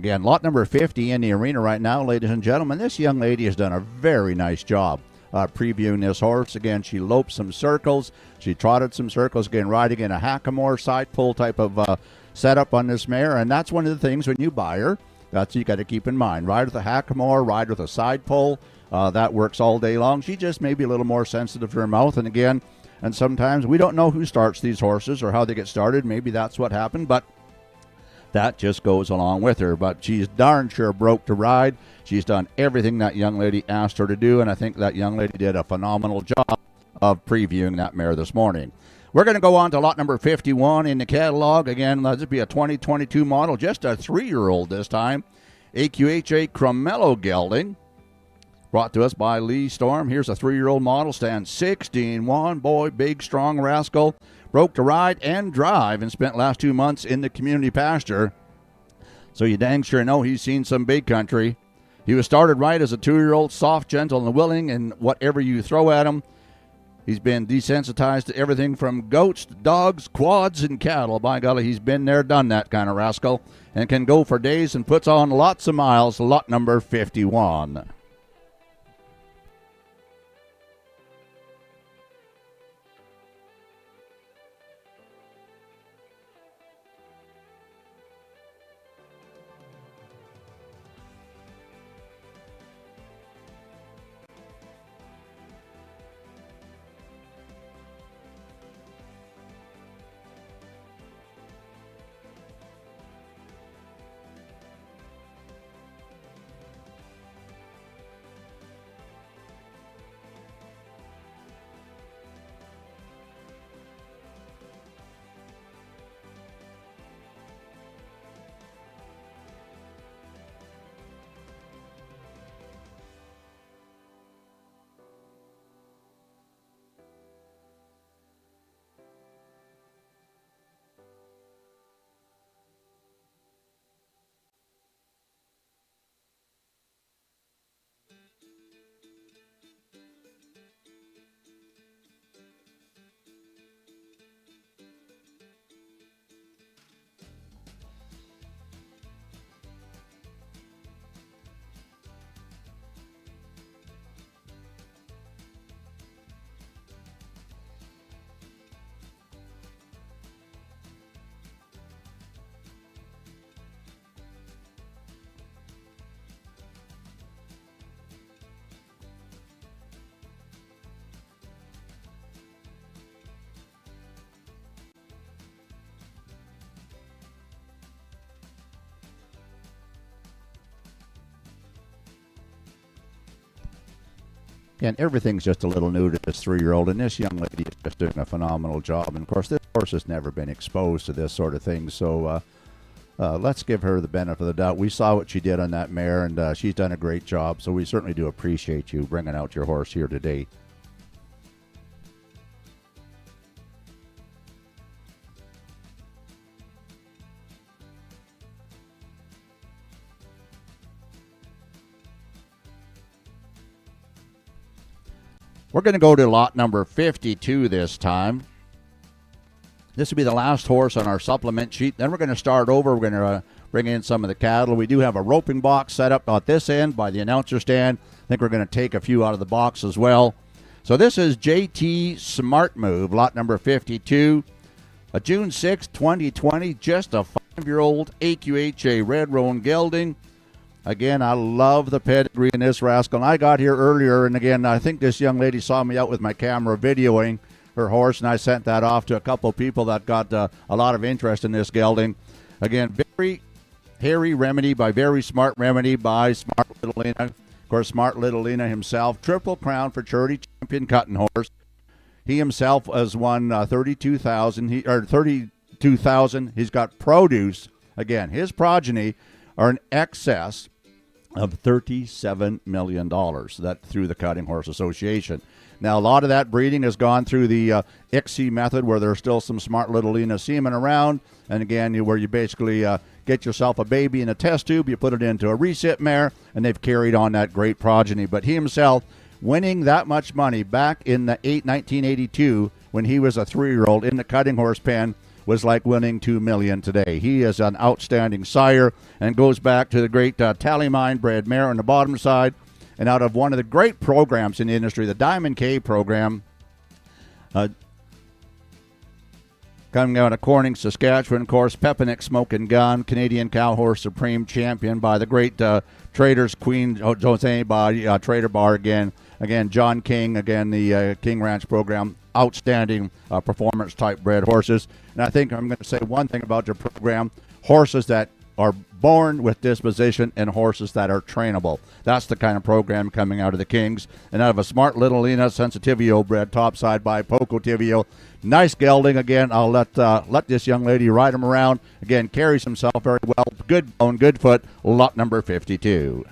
Again, lot number 50 in the arena right now, ladies and gentlemen. This young lady has done a very nice job previewing this horse. Again, she loped some circles. She trotted some circles, again, riding in a hackamore side pull type of setup on this mare. And that's one of the things when you buy her, that's you got to keep in mind. Ride with a hackamore, ride with a side pull. That works all day long. She just may be a little more sensitive to her mouth. And again, and sometimes we don't know who starts these horses or how they get started. Maybe that's what happened, but that just goes along with her. But she's darn sure broke to ride. She's done everything that young lady asked her to do, and I think that young lady did a phenomenal job of previewing that mare this morning. We're going to go on to lot number 51 in the catalog. Again, this will be a 2022 model, just a 3-year-old this time. AQHA Cremello gelding, brought to us by Lee Storm. Here's a 3-year-old model, stands 16-1. Boy, big, strong rascal. Broke to ride and drive and spent last 2 months in the community pasture. So you dang sure know he's seen some big country. He was started right as a 2-year-old, soft, gentle, and willing, and whatever you throw at him. He's been desensitized to everything from goats, dogs, quads, and cattle. By golly, he's been there, done that kind of rascal, and can go for days and puts on lots of miles. Lot number 51. And everything's just a little new to this 3-year-old, and this young lady is just doing a phenomenal job. And, of course, this horse has never been exposed to this sort of thing, so let's give her the benefit of the doubt. We saw what she did on that mare, and she's done a great job, so we certainly do appreciate you bringing out your horse here today. We're going to go to lot number 52 this time. This will be the last horse on our supplement sheet. Then we're going to start over. We're going to bring in some of the cattle. We do have a roping box set up at this end by the announcer stand. I think we're going to take a few out of the box as well. So this is JT Smart Move, lot number 52. A June 6, 2020, just a 5-year-old AQHA Red Roan gelding. Again, I love the pedigree in this rascal. And I got here earlier, and again, I think this young lady saw me out with my camera videoing her horse, and I sent that off to a couple people that got a lot of interest in this gelding. Again, very hairy remedy by Very Smart Remedy by Smart Little Lena. Of course, Smart Little Lena himself, Triple Crown for Charity Champion cutting horse. He himself has won 32,000. 32,000. He's got produce. Again, his progeny are in excess of $37 million that through the Cutting Horse Association. Now, a lot of that breeding has gone through the ICSI method, where there's still some Smart Little Lena semen around. And again, where you basically get yourself a baby in a test tube, you put it into a recip mare, and they've carried on that great progeny. But he himself, winning that much money back in the 1982 when he was a 3-year-old in the Cutting Horse pen, was like winning $2 million today. He is an outstanding sire and goes back to the great Tallymine bred mare on the bottom side. And out of one of the great programs in the industry, the Diamond K program, coming out of Corning, Saskatchewan, of course, Pepinick Smoking Gun, Canadian Cow Horse Supreme Champion by the great Traders Queen Jose by Trader Bar again. Again, John King, again, the King Ranch program, outstanding performance-type bred horses. And I think I'm going to say one thing about your program, horses that are born with disposition and horses that are trainable. That's the kind of program coming out of the Kings. And out of a smart little Lena Sensitivio bred topside by Poco Tivio. Nice gelding. Again, I'll let this young lady ride him around. Again, carries himself very well. Good bone, good foot. Lot number 52.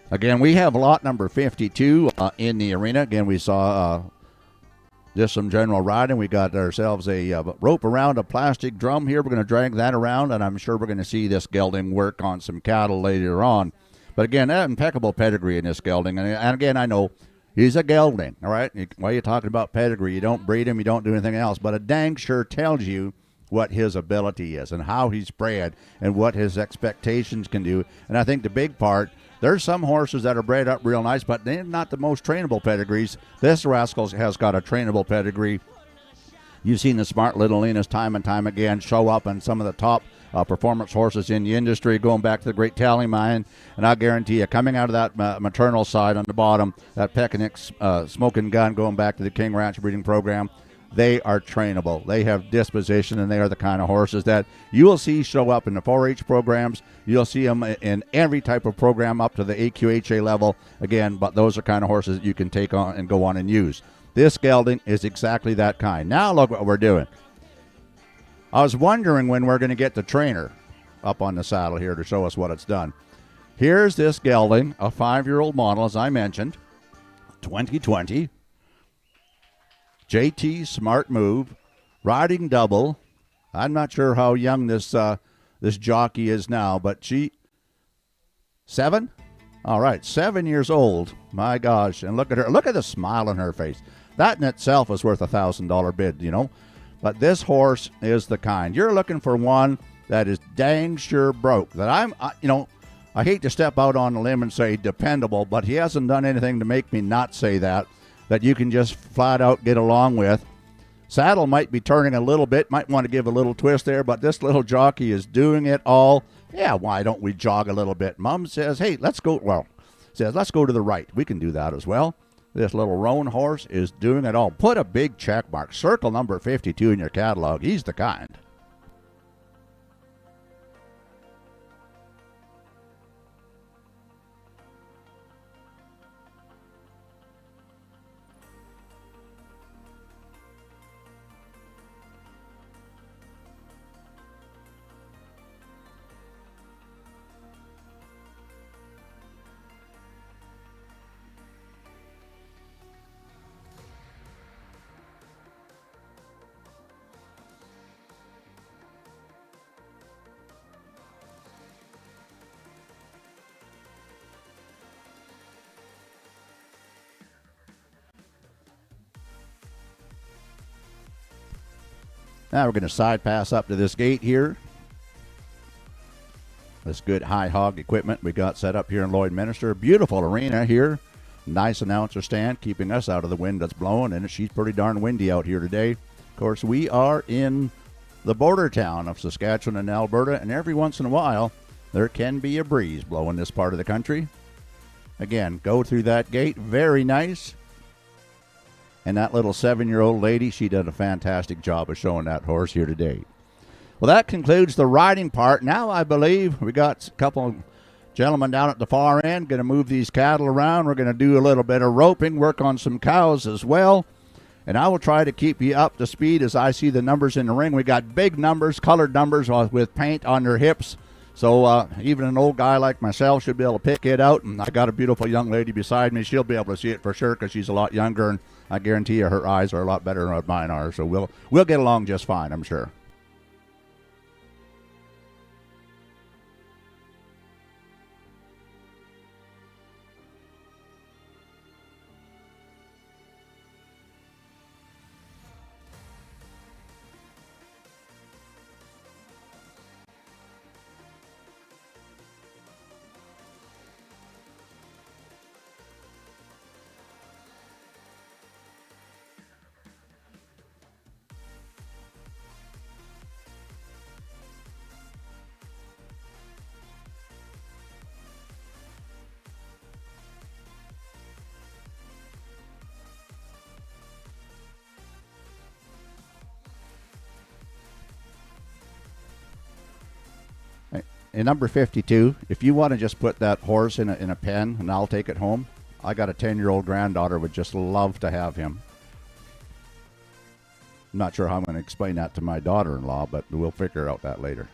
Again, we have lot number 52 in the arena. Again, we saw just some general riding. We got ourselves a rope around a plastic drum here. We're going to drag that around, and I'm sure we're going to see this gelding work on some cattle later on. But again, that impeccable pedigree in this gelding. And again, I know he's a gelding, all right? Why are you talking about pedigree? You don't breed him, you don't do anything else. But a dang sure tells you what his ability is and how he's bred and what his expectations can do. And I think the big part, there's some horses that are bred up real nice, but they're not the most trainable pedigrees. This rascal has got a trainable pedigree. You've seen the smart little Lenas time and time again show up on some of the top performance horses in the industry, going back to the great Tallymine. And I guarantee you, coming out of that maternal side on the bottom, that Peconic Smoking Gun, going back to the King Ranch breeding program, they are trainable. They have disposition, and they are the kind of horses that you will see show up in the 4-H programs. You'll see them in every type of program up to the AQHA level. Again, but those are kind of horses that you can take on and go on and use. This gelding is exactly that kind. Now look what we're doing. I was wondering when we're going to get the trainer up on the saddle here to show us what it's done. Here's this gelding, a 5-year-old model, as I mentioned, 2020. JT Smart Move, riding double. I'm not sure how young this jockey is now, but 7? All right, 7 years old. My gosh, and look at her. Look at the smile on her face. That in itself is worth $1,000 bid, you know. But this horse is the kind. You're looking for one that is dang sure broke. That I hate to step out on a limb and say dependable, but he hasn't done anything to make me not say that you can just flat out get along with. Saddle might be turning a little bit, might want to give a little twist there, but this little jockey is doing it all. Yeah, why don't we jog a little bit? Mom says, hey, let's go to the right. We can do that as well. This little roan horse is doing it all. Put a big check mark. Circle number 52 in your catalog. He's the kind. Now we're going to side pass up to this gate here. This good high hog equipment we got set up here in Lloydminster. Beautiful arena here. Nice announcer stand keeping us out of the wind that's blowing, and she's pretty darn windy out here today. Of course, we are in the border town of Saskatchewan and Alberta, and every once in a while there can be a breeze blowing this part of the country. Again, go through that gate. Very nice. And that little 7-year-old lady, she did a fantastic job of showing that horse here today. Well, that concludes the riding part. Now I believe we got a couple gentlemen down at the far end going to move these cattle around. We're going to do a little bit of roping, work on some cows as well. And I will try to keep you up to speed as I see the numbers in the ring. We got big numbers, colored numbers with paint on their hips. So even an old guy like myself should be able to pick it out. And I got a beautiful young lady beside me. She'll be able to see it for sure because she's a lot younger. And I guarantee you her eyes are a lot better than what mine are. So we'll get along just fine, I'm sure. And number 52, if you want to just put that horse in a pen and I'll take it home, I got a 10-year-old granddaughter would just love to have him. I'm not sure how I'm going to explain that to my daughter-in-law, but we'll figure out that later.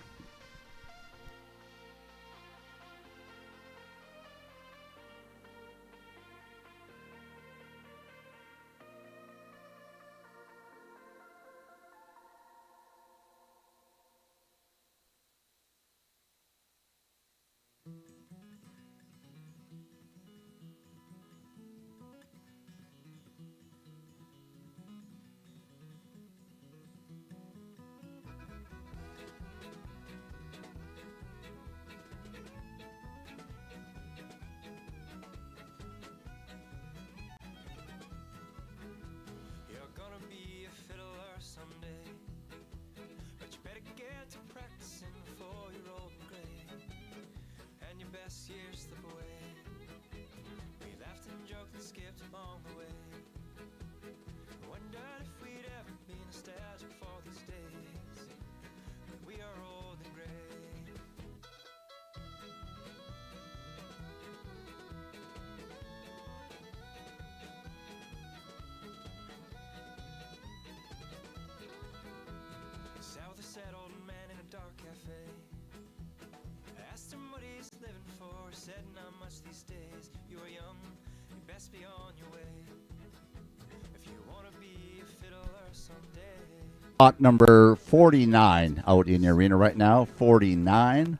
Lot number 49 out in the arena right now, 49.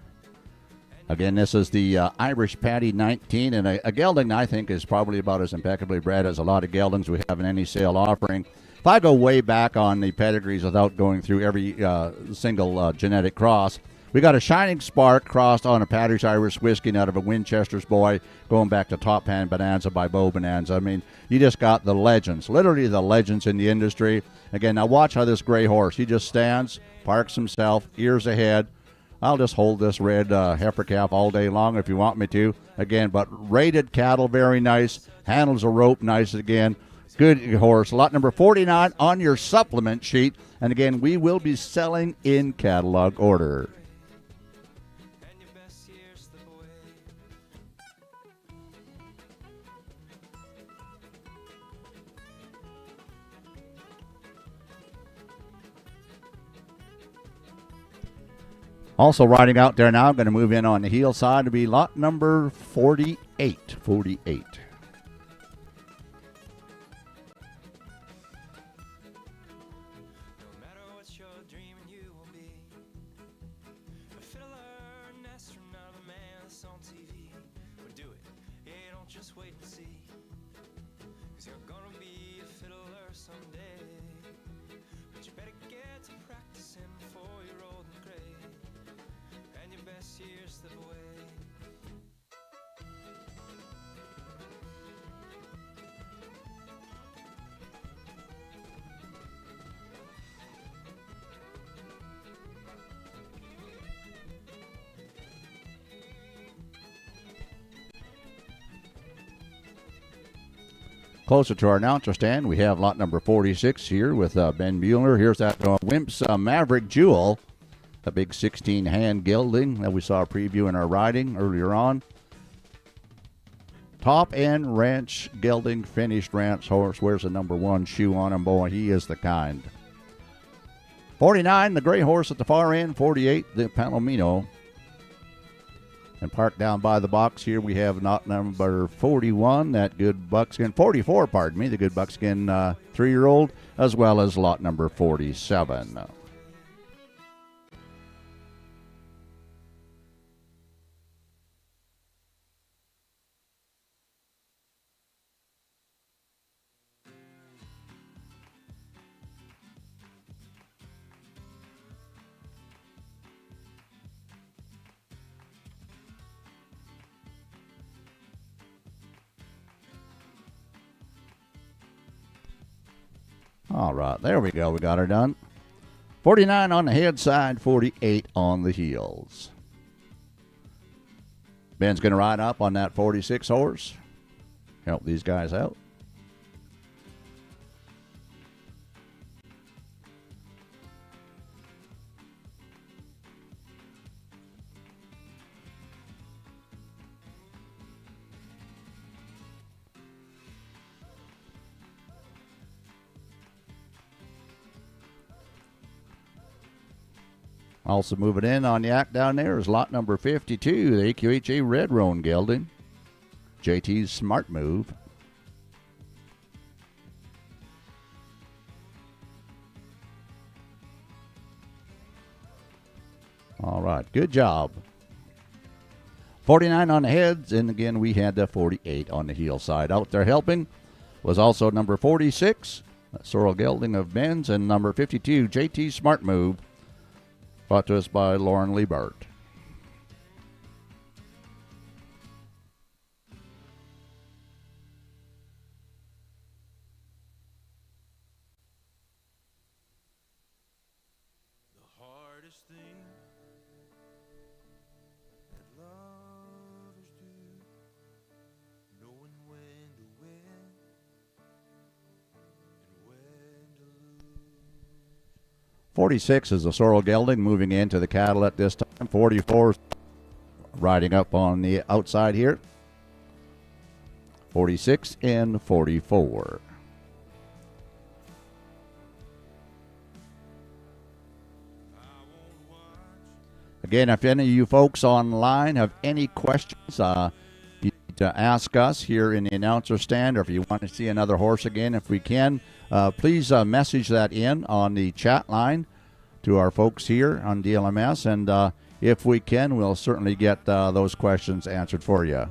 Again, this is the Irish Paddy 19, and a gelding I think is probably about as impeccably bred as a lot of geldings we have in any sale offering. If I go way back on the pedigrees without going through every single genetic cross, We got a Shining Spark crossed on a Paddy's Irish Whiskey out of a Winchester's Boy, going back to Top Hand Bonanza by Bo Bonanza. I mean, you just got the legends, literally the legends in the industry. Again, now watch how this gray horse, he just stands, parks himself, ears ahead. I'll just hold this red heifer calf all day long if you want me to. Again, but rated cattle, very nice. Handles a rope nice again. Good horse. Lot number 49 on your supplement sheet. And again, we will be selling in catalog order. Also riding out there now, I'm going to move in on the heel side to be lot number 48. 48. Closer to our announcer stand, we have lot number 46 here with Ben Mueller. Here's that Wimp's Maverick Jewel, a big 16-hand gelding that we saw a preview in our riding earlier on. Top-end ranch gelding, finished ranch horse. Wears the number 1 shoe on him. Boy, he is the kind. 49, the gray horse at the far end. 48, the Palomino. And parked down by the box here, we have lot number 41, that good buckskin, 44, pardon me, the good buckskin 3-year-old, as well as lot number 47. All right, there we go. We got her done. 49 on the head side, 48 on the heels. Ben's going to ride up on that 46 horse. Help these guys out. Also moving in on the act down there is lot number 52, the AQHA Red Roan gelding. JT's Smart Move. All right, good job. 49 on the heads, and again we had the 48 on the heel side. Out there helping was also number 46, Sorrel Gelding of Ben's, and number 52, JT's Smart Move. Brought to us by Lauren Liebert. The hardest thing that lovers do, knowing when to win and when to lose. 46 is the Sorrel Gelding moving into the cattle at this time. 44 riding up on the outside here. 46 and 44. Again, if any of you folks online have any questions, you need to ask us here in the announcer stand, or if you want to see another horse again, if we can, please message that in on the chat line to our folks here on DLMS, and if we can, we'll certainly get those questions answered for you.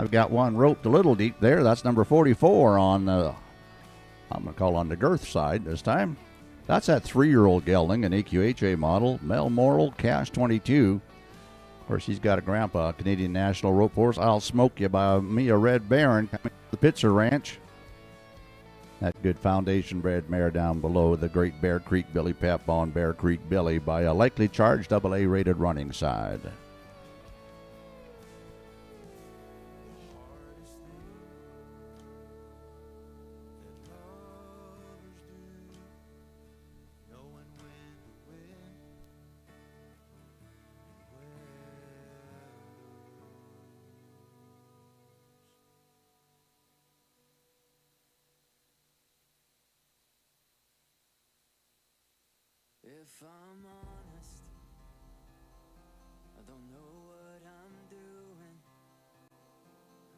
I've got one roped a little deep there. That's number 44 on the, I'm going to call on the girth side this time. That's that 3-year-old gelding, an AQHA model, Mel Morrill, Cash 22. Of course, he's got a grandpa, Canadian National Rope Horse. I'll Smoke You by Mia Red Baron, coming to the Pitzer Ranch. That good foundation bred mare down below, the great Bear Creek Billy Pep on Bear Creek Billy by a Likely Charge AA rated running side. If I'm honest, I don't know what I'm doing.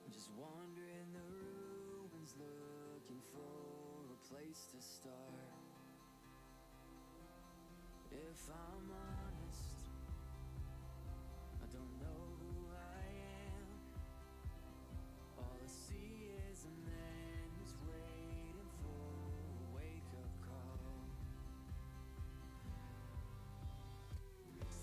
I'm just wandering the ruins, looking for a place to start. If I'm honest, I don't know who I am. All I see is a man who's waiting for a wake-up call.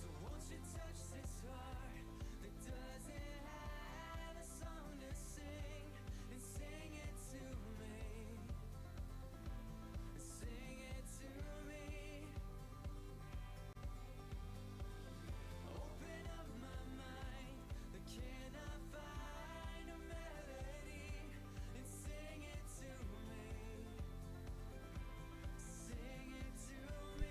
So won't you touch this heart that doesn't have a song to sing, and sing it to me, sing it to me. Open up my mind, but can I find a melody, and sing it to me, sing it to me.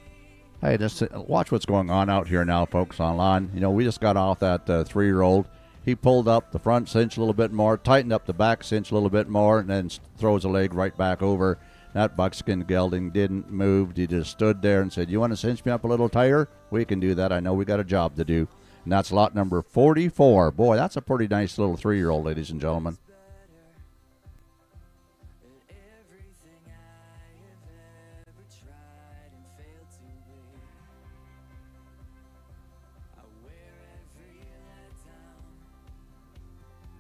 Hey, just watch what's going on out here now, folks, online. You know, we just got off that 3-year-old. He pulled up the front cinch a little bit more, tightened up the back cinch a little bit more, and then throws a leg right back over. That buckskin gelding didn't move. He just stood there and said, "You want to cinch me up a little tighter? We can do that. I know we got a job to do." And that's lot number 44. Boy, that's a pretty nice little 3-year-old, ladies and gentlemen. Everything I have ever tried and failed to be. I wear every letdown,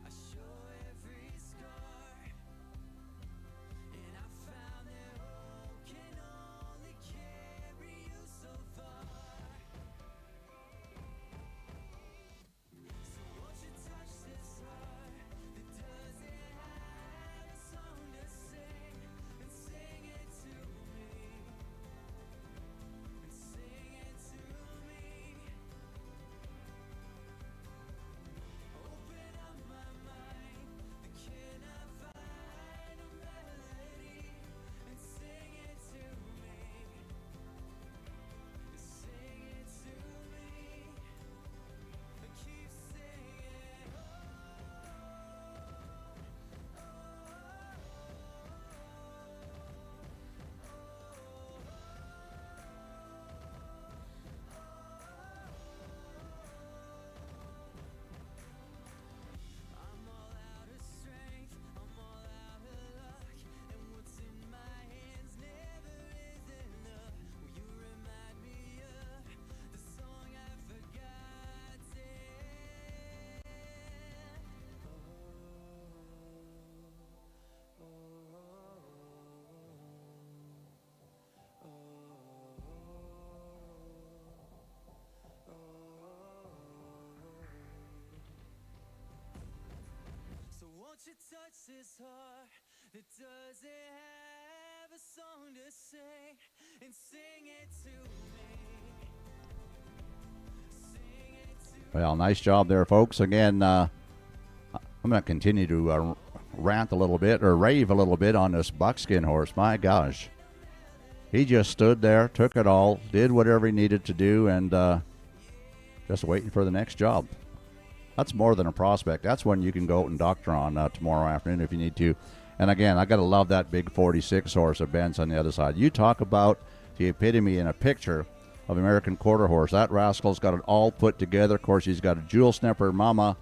I show every scar, and I found that hope can only carry you so far. So won't you touch this heart that doesn't have a song to sing, and sing it to me, and sing it to me. Open up my mind, but can I find a melody, and sing it to me, sing it to me. I keep singing, I'm all out of strength, I'm all out of luck, and what's in my hands never is enough. Will you remind me of the song I've forgotten? So won't you touch this heart that doesn't have a song to sing, and sing it to me, sing it to Well, nice job there, folks. Again, I'm going to continue to rant a little bit or rave a little bit on this buckskin horse. My gosh. He just stood there, took it all, did whatever he needed to do, and just waiting for the next job. That's more than a prospect. That's one you can go out and doctor on tomorrow afternoon if you need to. And again, I got to love that big 46 horse of Ben's on the other side. You talk about the epitome in a picture of American quarter horse. That rascal's got it all put together. Of course, he's got a jewel snapper mama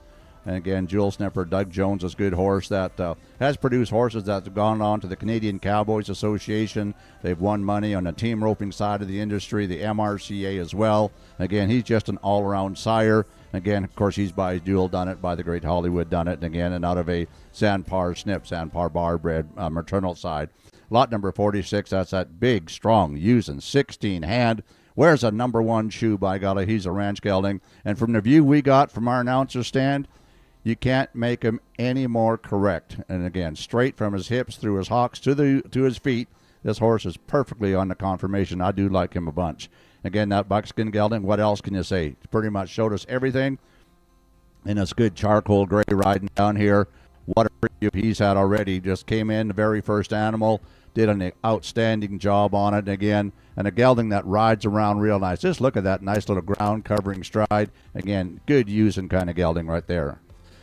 And again, Jewel Snipper, Doug Jones is a good horse that has produced horses that have gone on to the Canadian Cowboys Association. They've won money on the team roping side of the industry, the MRCA as well. Again, he's just an all-around sire. Again, of course, he's by Jewel Dunnett, by the great Hollywood Dunnett, and again, and out of a Sandpar Snip, Sandpar Bar bred maternal side. Lot number 46, that's that big, strong, using 16 hand. Wears a number one shoe, by golly, he's a ranch gelding. And from the view we got from our announcer stand, you can't make him any more correct. And again, straight from his hips through his hocks to his feet, this horse is perfectly on the conformation. I do like him a bunch. Again, that buckskin gelding, what else can you say? Pretty much showed us everything. And it's good charcoal gray riding down here. What a preview he's had already. Just came in, the very first animal, did an outstanding job on it again. And a gelding that rides around real nice. Just look at that nice little ground covering stride. Again, good using kind of gelding right there.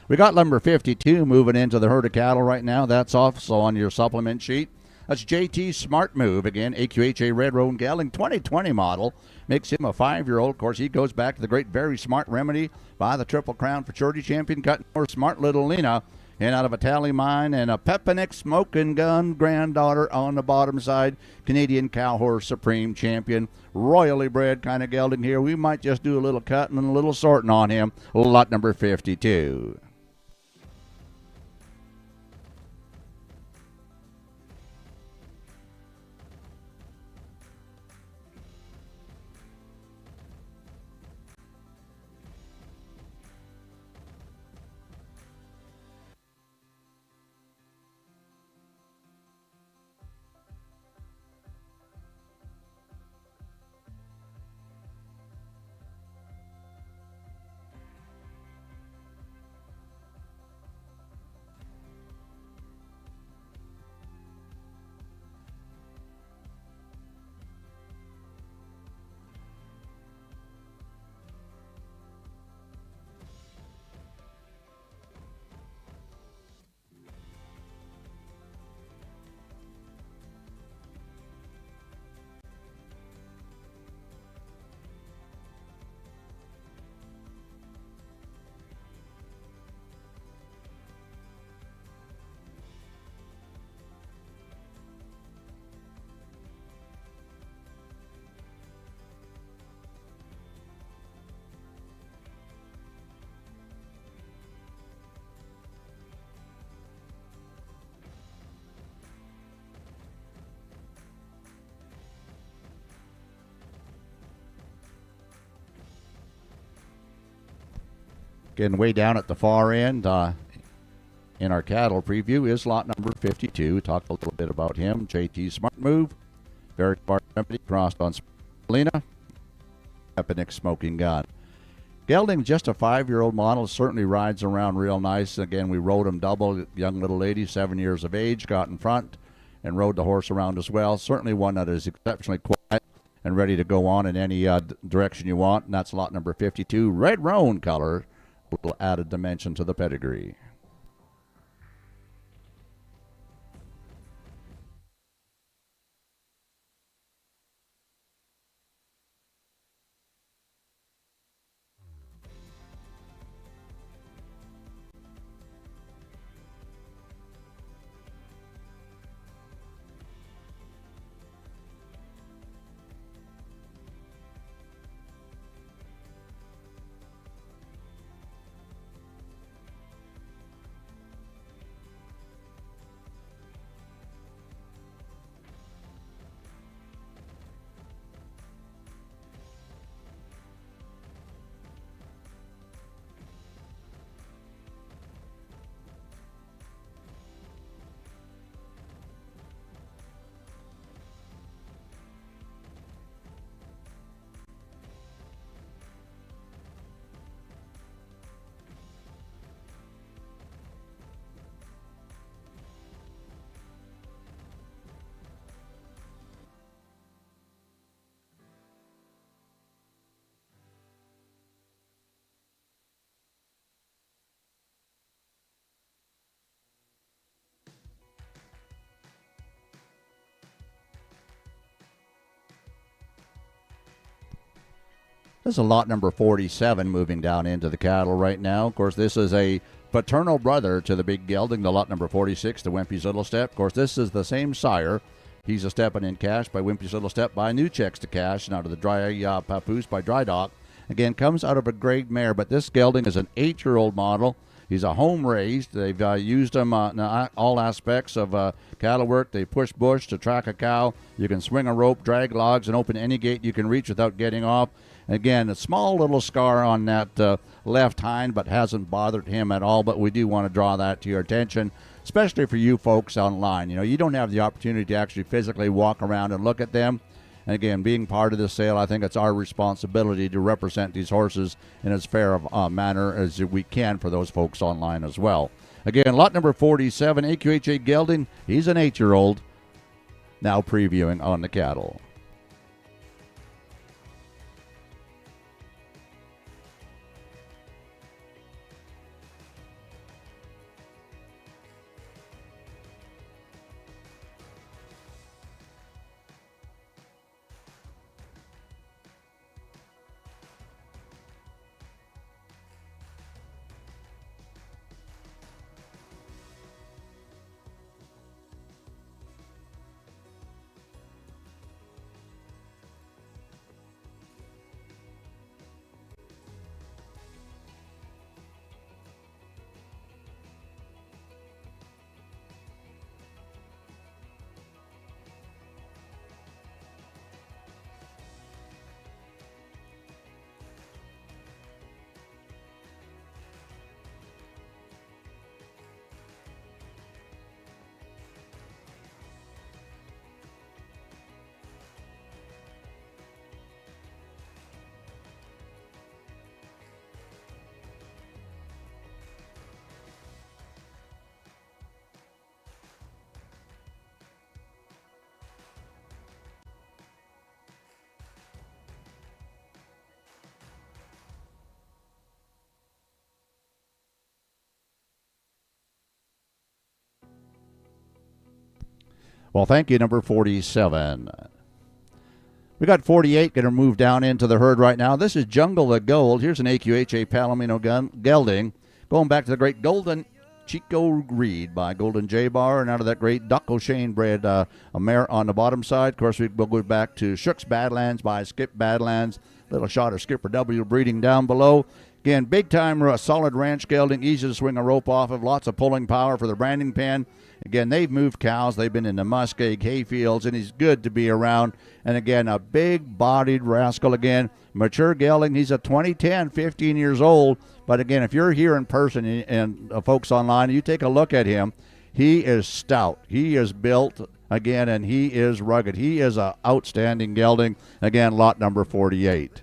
We got number 52 moving into the herd of cattle right now. That's also on your supplement sheet. That's JT Smart Move. Again, AQHA Red Roan Gelding 2020 model. Makes him a 5-year-old. Of course, he goes back to the great Very Smart Remedy by the Triple Crown Futurity Champion, cutting more Smart Little Lena. And out of a tally mine and a Pepinick Smoking Gun granddaughter on the bottom side. Canadian Cow Horse Supreme Champion. Royally bred kind of gelding here. We might just do a little cutting and a little sorting on him. Lot number 52. Getting way down at the far end in our cattle preview is lot number 52. Talked a little bit about him. JT Smart Move. Very smart company. Crossed on Lena. Pepinick Smoking Gun. Gelding, just a 5-year-old model, certainly rides around real nice. Again, we rode him double. Young little lady, 7 years of age, got in front and rode the horse around as well. Certainly one that is exceptionally quiet and ready to go on in any direction you want. And that's lot number 52. Red Roan color. Little added dimension to the pedigree. This is lot number 47 moving down into the cattle right now. Of course, this is a paternal brother to the big gelding, the lot number 46, the Wimpy's Little Step. Of course, this is the same sire. He's a stepping in cash by Wimpy's Little Step by New Checks to Cash, and out of the dry Papoose by Dry Dock. Again, comes out of a grade mare, but this gelding is an 8-year-old model. He's a home raised. They've used him in all aspects of cattle work. They push bush to track a cow. You can swing a rope, drag logs, and open any gate you can reach without getting off. Again, a small little scar on that left hind, but hasn't bothered him at all. But we do want to draw that to your attention, especially for you folks online. You know, you don't have the opportunity to actually physically walk around and look at them. And again, being part of the sale, I think it's our responsibility to represent these horses in as fair a manner as we can for those folks online as well. Again, lot number 47, AQHA gelding. He's an 8-year-old. Now previewing on the cattle. Well, thank you, number 47. We got 48 going to move down into the herd right now. This is Jungle of Gold. Here's an AQHA Palomino gelding. Going back to the great Golden Chico Reed by Golden J Bar, and out of that great Duck O'Shane bred a mare on the bottom side. Of course, we'll go back to Shook's Badlands by Skip Badlands. Little shot of Skipper W breeding down below. Again, big time solid ranch gelding, easy to swing a rope off of, lots of pulling power for the branding pen. Again, they've moved cows. They've been in the muskeg hay fields, and he's good to be around. And again, a big-bodied rascal again. Mature gelding. He's a 2010, 15 years old. But again, if you're here in person and folks online, you take a look at him, he is stout. He is built, again, and he is rugged. He is an outstanding gelding. Again, lot number 48.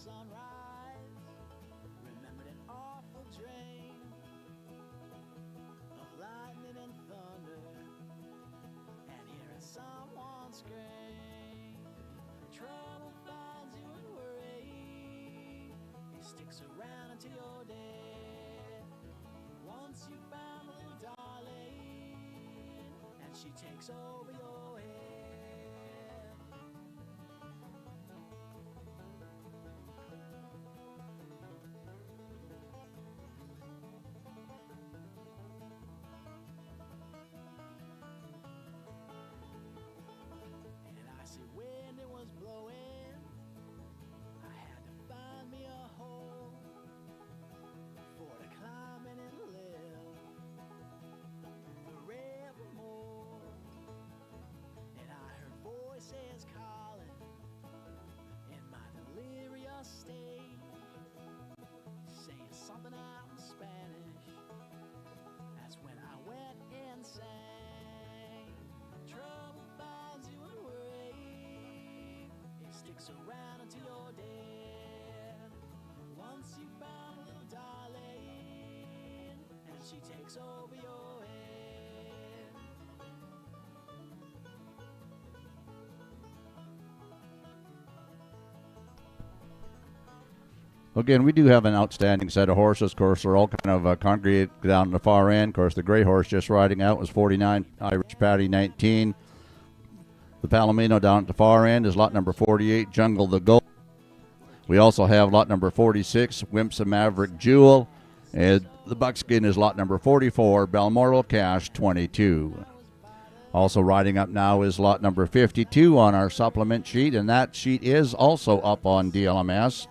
sunrise, remembered an awful dream of lightning and thunder, and hearing someone scream. Trouble finds you and worry, it sticks around until you're dead. Once you found a little darling, and she takes over your head. And I see when it was blowing, I had to find me a hole for to climb in and live forevermore. And I heard voices calling in my delirious state, saying something out in Spanish. That's when I went insane. Trouble finds you and worry, it sticks around until you're dead. Once you found a little darling, and she takes over your head. Again, we do have an outstanding set of horses. Of course, they're all kind of congregate down the far end. Of course, the gray horse just riding out was 49, Irish Patty 19. The Palomino down at the far end is lot number 48, Jungle the Gold. We also have lot number 46, Wimpsa Maverick Jewel. And the buckskin is lot number 44, Balmoral Cash 22. Also riding up now is lot number 52 on our supplement sheet, and that sheet is also up on DLMS.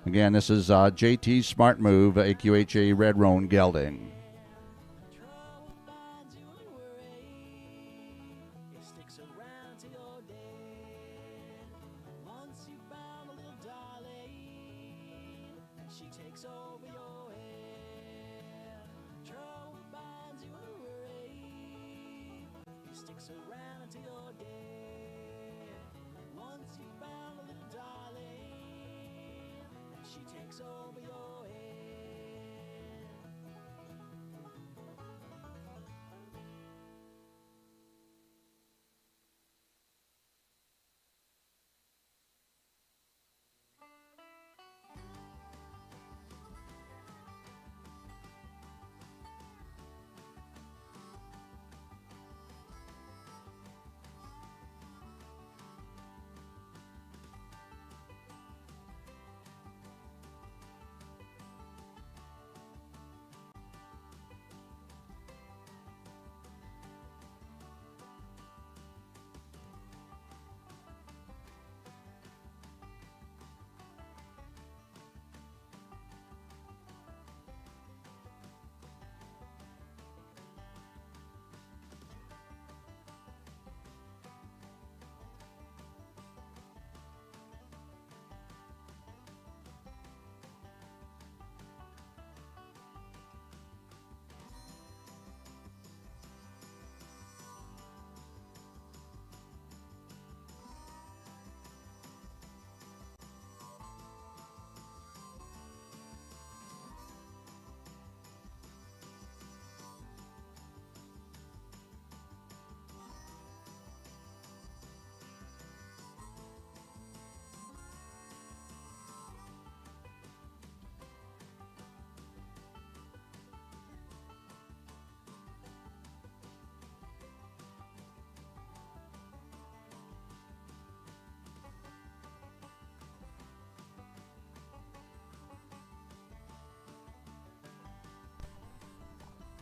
Again, this is JT Smart Move, AQHA Red Roan Gelding. Trouble finds you and worry, it sticks around till you're dead. Once you found a little darling, and she takes over your head. Trouble finds you and worry, it sticks around until you're dead. Once you found a little darling, and she takes over your head.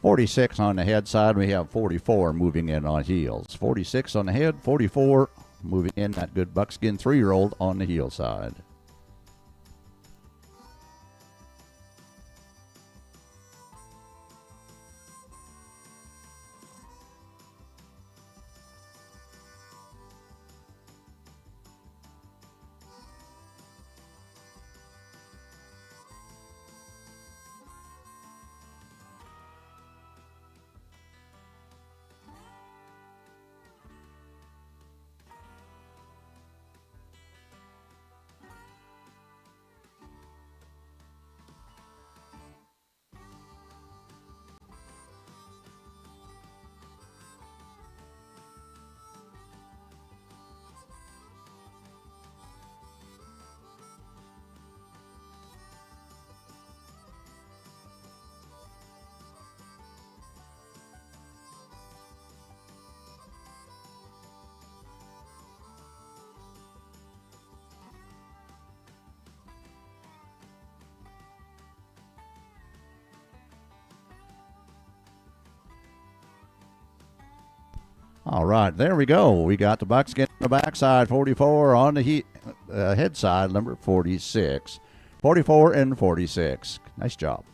46 on the head side. We have 44 moving in on heels. 46 on the head, 44 moving in that good buckskin 3-year-old on the heel side. All right, there we go. We got the buckskin on the backside, 44 on the head side, number 46. 44 and 46. Nice job.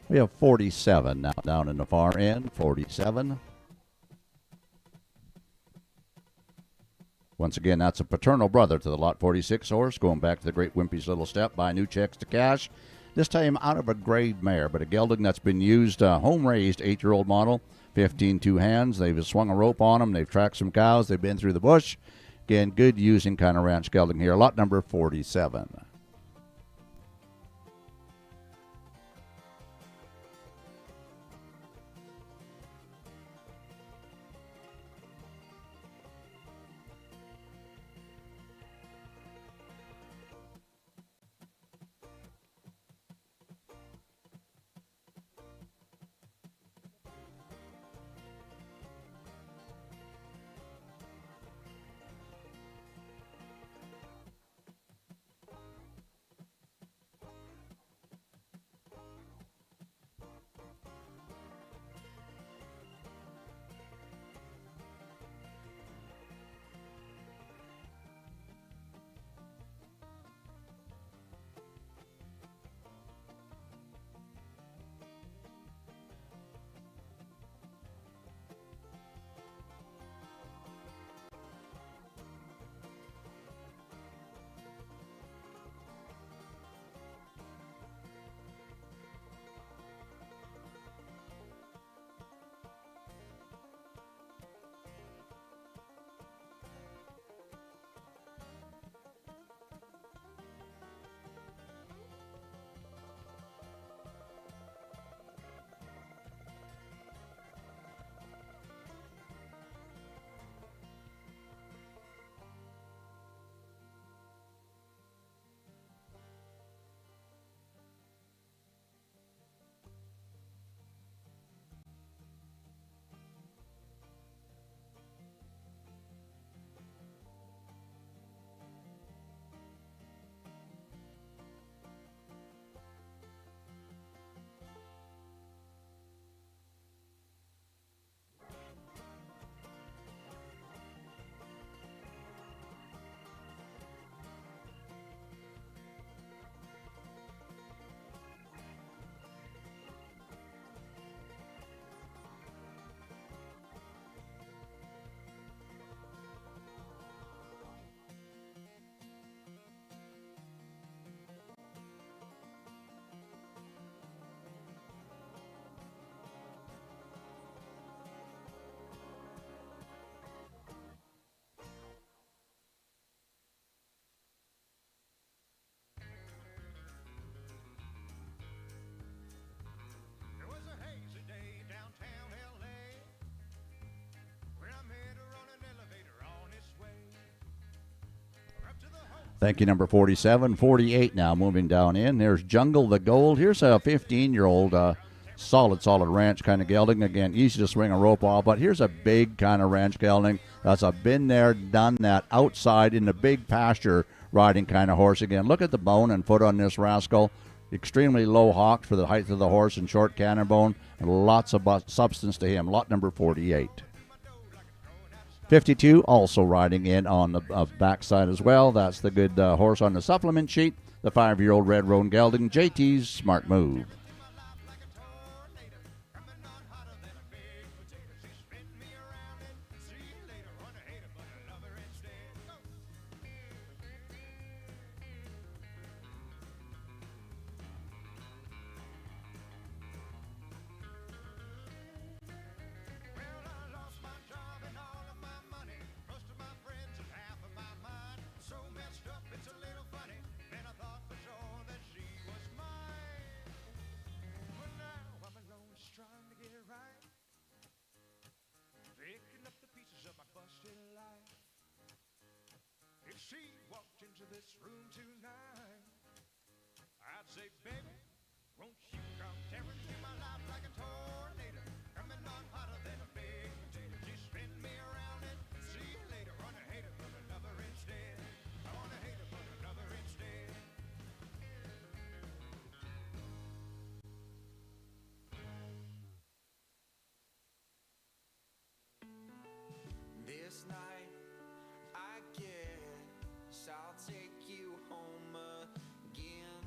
We have 47 now down in the far end, 47. Once again, that's a paternal brother to the Lot 46 horse, going back to the Great Wimpy's Little Step, buy new checks to cash. This time out of a grade mare, but a gelding that's been used, home-raised 8-year-old model, 15 two hands. They've swung a rope on them. They've tracked some cows. They've been through the bush. Again, good using kind of ranch gelding here. Lot number 47. Thank you, number 47. 48 now moving down in. There's Jungle the Gold. Here's a 15-year-old solid ranch kind of gelding. Again, easy to swing a rope off, but here's a big kind of ranch gelding. That's a been there, done that, outside in the big pasture riding kind of horse. Again, look at the bone and foot on this rascal. Extremely low hocked for the height of the horse and short cannon bone, and lots of substance to him. Lot number 48. 52 also riding in on the backside as well. That's the good horse on the supplement sheet, the 5-year-old Red Roan Gelding, JT's Smart Move. This night, I guess I'll take you home again.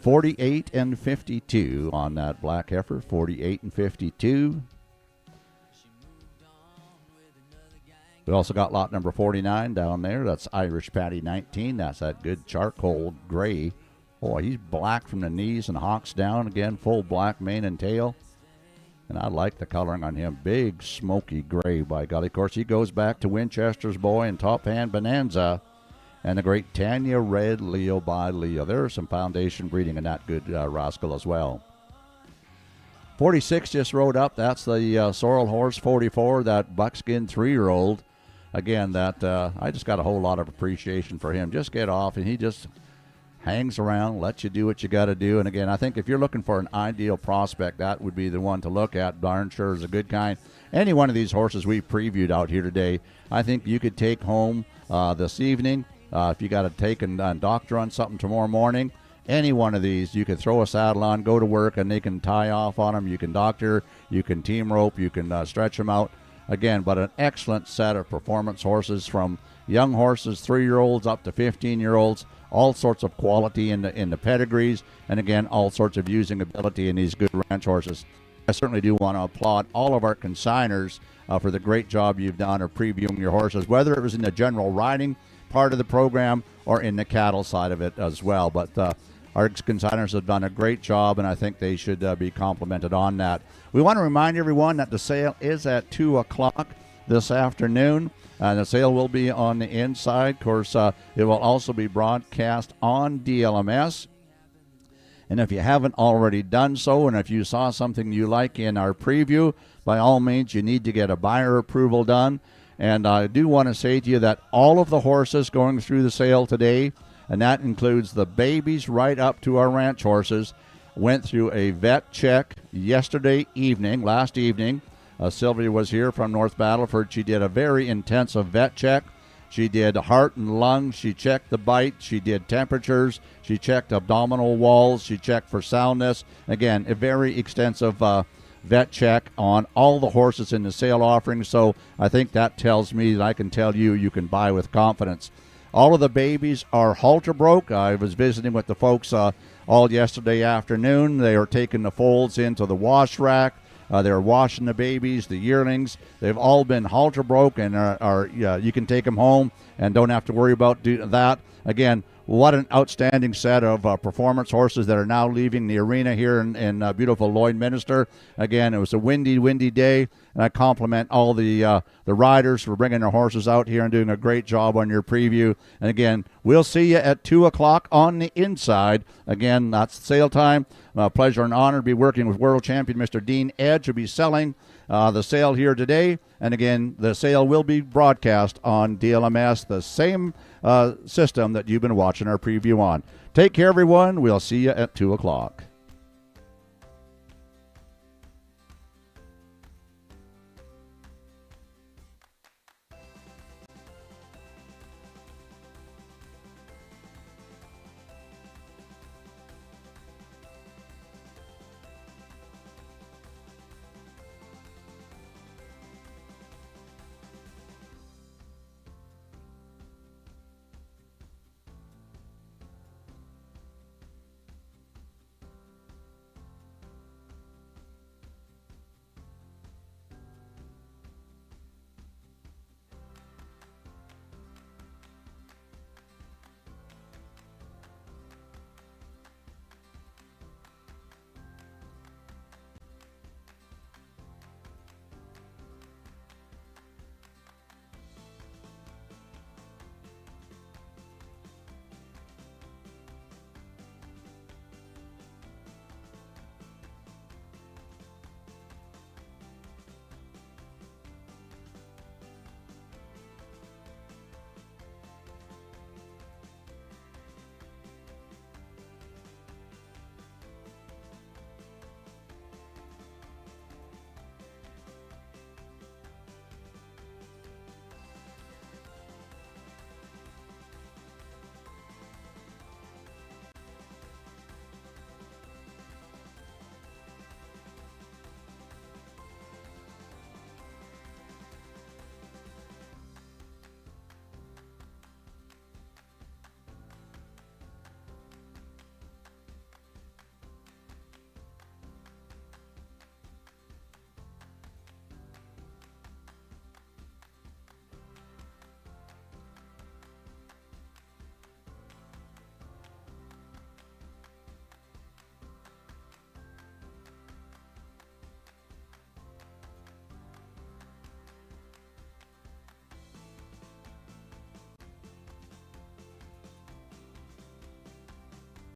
48 and 52 on that black heifer, 48 and 52. We also got lot number 49 down there. That's Irish Patty 19. That's that good charcoal gray. Boy, he's black from the knees and hocks down. Again, full black mane and tail. And I like the coloring on him. Big, smoky gray, by golly. Of course, he goes back to Winchester's Boy and Top Hand Bonanza. And the great Tanya Red Leo by Leo. There's some foundation breeding in that good rascal as well. 46 just rode up. That's the Sorrel Horse 44, that buckskin 3-year-old. Again, that I just got a whole lot of appreciation for him. Just get off, and he just hangs around, lets you do what you got to do. And again, I think if you're looking for an ideal prospect, that would be the one to look at. Darn sure is a good kind. Any one of these horses we previewed out here today, I think you could take home this evening. If you got to take and doctor on something tomorrow morning, any one of these, you can throw a saddle on, go to work, and they can tie off on them. You can doctor, you can team rope, you can stretch them out. Again, but an excellent set of performance horses, from young horses, 3-year-olds up to 15-year-olds, all sorts of quality in the pedigrees, and again, all sorts of using ability in these good ranch horses. I certainly do want to applaud all of our consigners for the great job you've done of previewing your horses, whether it was in the general riding part of the program or in the cattle side of it as well. But our consigners have done a great job, and I think they should be complimented on that. We want to remind everyone that the sale is at 2 o'clock this afternoon. The sale will be on the inside. Of course, it will also be broadcast on DLMS. And if you haven't already done so, and if you saw something you like in our preview, by all means, you need to get a buyer approval done. And I do want to say to you that all of the horses going through the sale today, and that includes the babies right up to our ranch horses, went through a vet check last evening. Sylvia was here from North Battleford. She did a very intensive vet check. She did heart and lungs. She checked the bite. She did temperatures. She checked abdominal walls. She checked for soundness. Again, a very extensive vet check on all the horses in the sale offering. So I think that tells me that I can tell you can buy with confidence. All of the babies are halter broke. I was visiting with the folks all yesterday afternoon. They are taking the foals into the wash rack. They're washing the babies, the yearlings. They've all been halter broke, and you can take them home and don't have to worry about that. Again, what an outstanding set of performance horses that are now leaving the arena here in beautiful Lloydminster. Again, it was a windy day, and I compliment all the riders for bringing their horses out here and doing a great job on your preview. And again, we'll see you at 2 o'clock on the inside. Again, that's sale time. Pleasure and honor to be working with world champion Mr. Dean Edge, who'll be selling the sale here today. And again, the sale will be broadcast on DLMS, the same system that you've been watching our preview on. Take care, everyone. We'll see you at 2 o'clock.